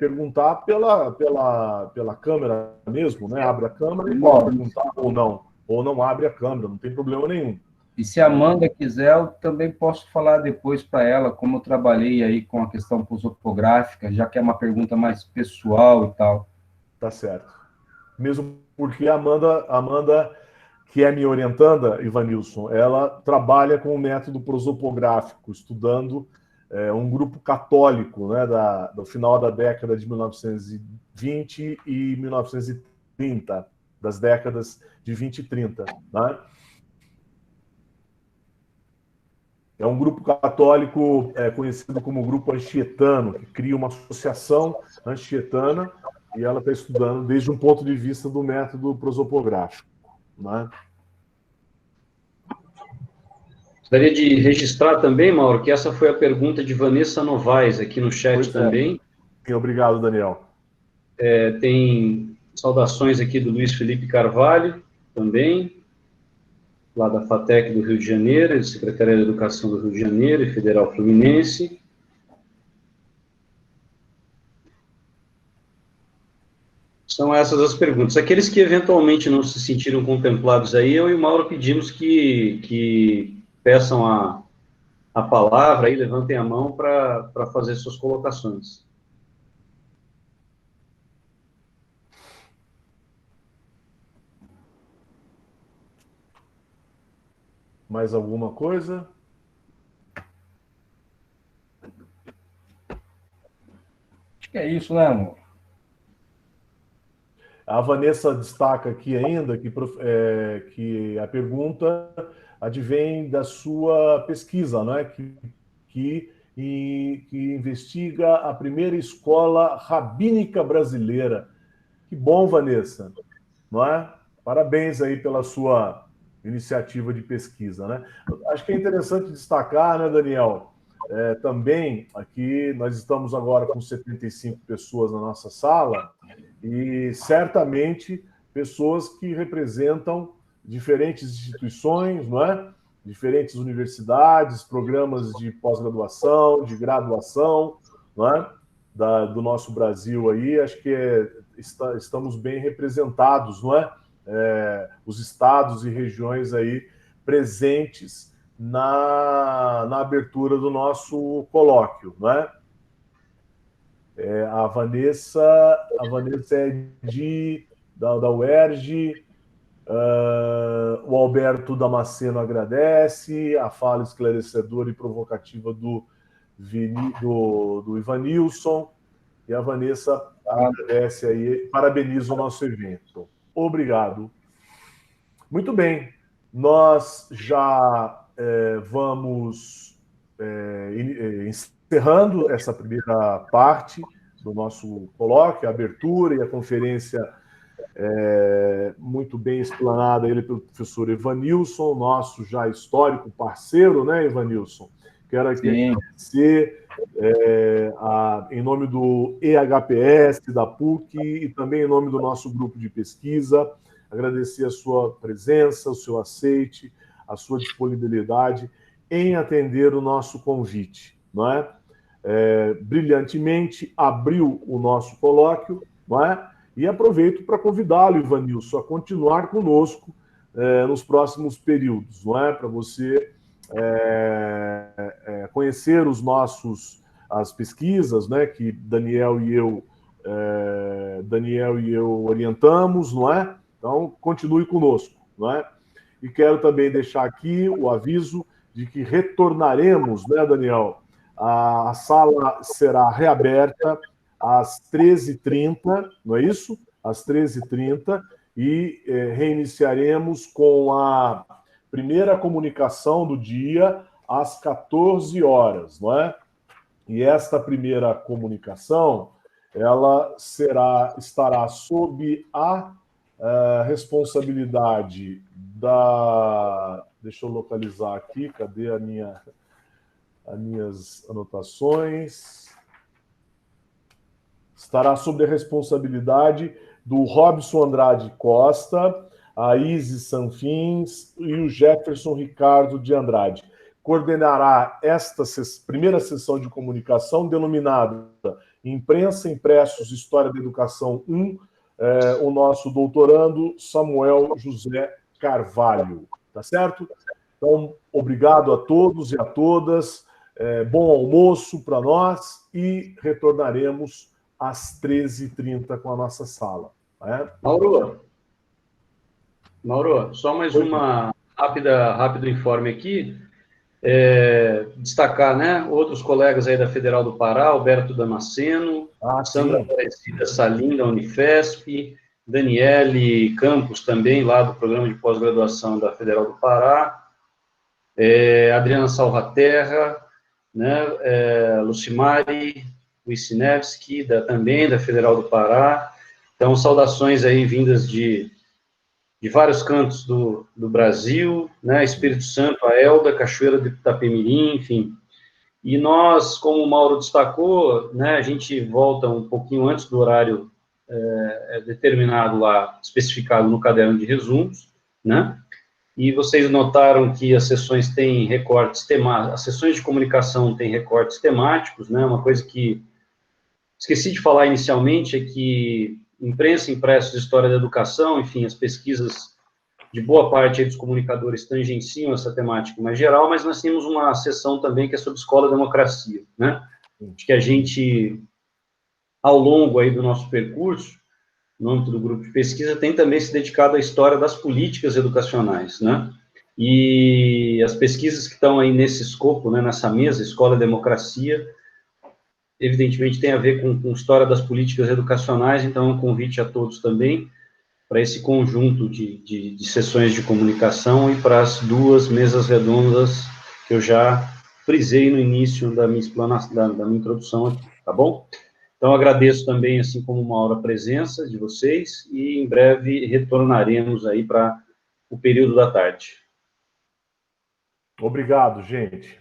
perguntar pela câmera mesmo, né? Abre a câmera e pode perguntar ou não abre a câmera, não tem problema nenhum. E se a Amanda quiser, eu também posso falar depois para ela, como eu trabalhei aí com a questão prosopográfica, já que é uma pergunta mais pessoal e tal. Tá certo. Mesmo porque a Amanda, que é minha orientanda, Ivanilson, ela trabalha com o método prosopográfico, estudando um grupo católico, né, do final da década de 1920 e 1930, das décadas de 20 e 30, né? É um grupo católico conhecido como Grupo Anchietano, que cria uma associação anchietana, e ela está estudando desde um ponto de vista do método prosopográfico, né? Gostaria de registrar também, Mauro, que essa foi a pergunta de Vanessa Novaes aqui no chat também. Sim, obrigado, Daniel. Tem saudações aqui do Luiz Felipe Carvalho também, lá da FATEC do Rio de Janeiro, Secretaria de Educação do Rio de Janeiro e Federal Fluminense. São essas as perguntas. Aqueles que eventualmente não se sentiram contemplados aí, eu e o Mauro pedimos que peçam a palavra aí, levantem a mão para fazer suas colocações. Mais alguma coisa? Acho que é isso, né, amor? A Vanessa destaca aqui ainda que a pergunta advém da sua pesquisa, né? Que investiga a primeira escola rabínica brasileira. Que bom, Vanessa, não é? Parabéns aí pela sua iniciativa de pesquisa, né? Acho que é interessante destacar, né, Daniel? Também aqui nós estamos agora com 75 pessoas na nossa sala e certamente pessoas que representam diferentes instituições, não é? Diferentes universidades, programas de pós-graduação, de graduação, não é? Do nosso Brasil aí, acho que estamos bem representados, não é? Os estados e regiões aí presentes na abertura do nosso colóquio, não é? A Vanessa é da UERJ, o Alberto Damasceno agradece, a fala esclarecedora e provocativa do Ivanilson, e a Vanessa agradece aí, parabeniza o nosso evento. Obrigado. Muito bem, nós já vamos encerrando essa primeira parte do nosso colóquio, a abertura e a conferência muito bem explanada ele pelo professor Evanilson, nosso já histórico parceiro, né, Evanilson? Quero aqui agradecer em nome do EHPS, da PUC e também em nome do nosso grupo de pesquisa, agradecer a sua presença, o seu aceite, a sua disponibilidade em atender o nosso convite, não é? Brilhantemente abriu o nosso colóquio, não é? E aproveito para convidá-lo, Ivanilson, a continuar conosco nos próximos períodos, não é? Para você conhecer as pesquisas, né, que Daniel e eu orientamos, não é? Então, continue conosco, não é? E quero também deixar aqui o aviso de que retornaremos, né, Daniel? A sala será reaberta às 13h30, não é isso? Às 13h30, e reiniciaremos com a primeira comunicação do dia às 14 horas, não é? E esta primeira comunicação, ela estará sob a responsabilidade da... Deixa eu localizar aqui, cadê as minhas anotações? estará sob a responsabilidade do Robson Andrade Costa, a Isis Sanfins e o Jefferson Ricardo de Andrade. Coordenará esta primeira sessão de comunicação, denominada Imprensa, Impressos, História da Educação 1, o nosso doutorando Samuel José Carvalho. Tá certo? Então, obrigado a todos e a todas, bom almoço para nós e retornaremos às 13h30 com a nossa sala. Né? Mauro, só mais uma rápido informe aqui. Destacar, né, outros colegas aí da Federal do Pará, Alberto Damasceno, Sandra Aparecida Salim, da Unifesp, Daniele Campos, também, lá do Programa de Pós-Graduação da Federal do Pará, Adriana Salvaterra, né, Lucimari Wisniewski, também da Federal do Pará. Então, saudações aí vindas de vários cantos do Brasil, né, Espírito Santo, a Elda, Cachoeira de Itapemirim, enfim. E nós, como o Mauro destacou, né, a gente volta um pouquinho antes do horário determinado lá, especificado no caderno de resumos, né, e vocês notaram que as sessões têm recortes temáticos, as sessões de comunicação têm recortes temáticos, né, uma coisa que esqueci de falar inicialmente é que imprensa, impressos, história da educação, enfim, as pesquisas de boa parte dos comunicadores tangenciam essa temática mais geral, mas nós temos uma sessão também que é sobre escola e democracia, né? Acho que a gente, ao longo aí do nosso percurso, no âmbito do grupo de pesquisa, tem também se dedicado à história das políticas educacionais, né? E as pesquisas que estão aí nesse escopo, né, nessa mesa, escola e democracia, evidentemente tem a ver com história das políticas educacionais, então é um convite a todos também para esse conjunto de sessões de comunicação e para as duas mesas redondas que eu já frisei no início da minha explanação, da minha introdução aqui, tá bom? Então, agradeço também, assim como uma hora, a presença de vocês e em breve retornaremos aí para o período da tarde. Obrigado, gente.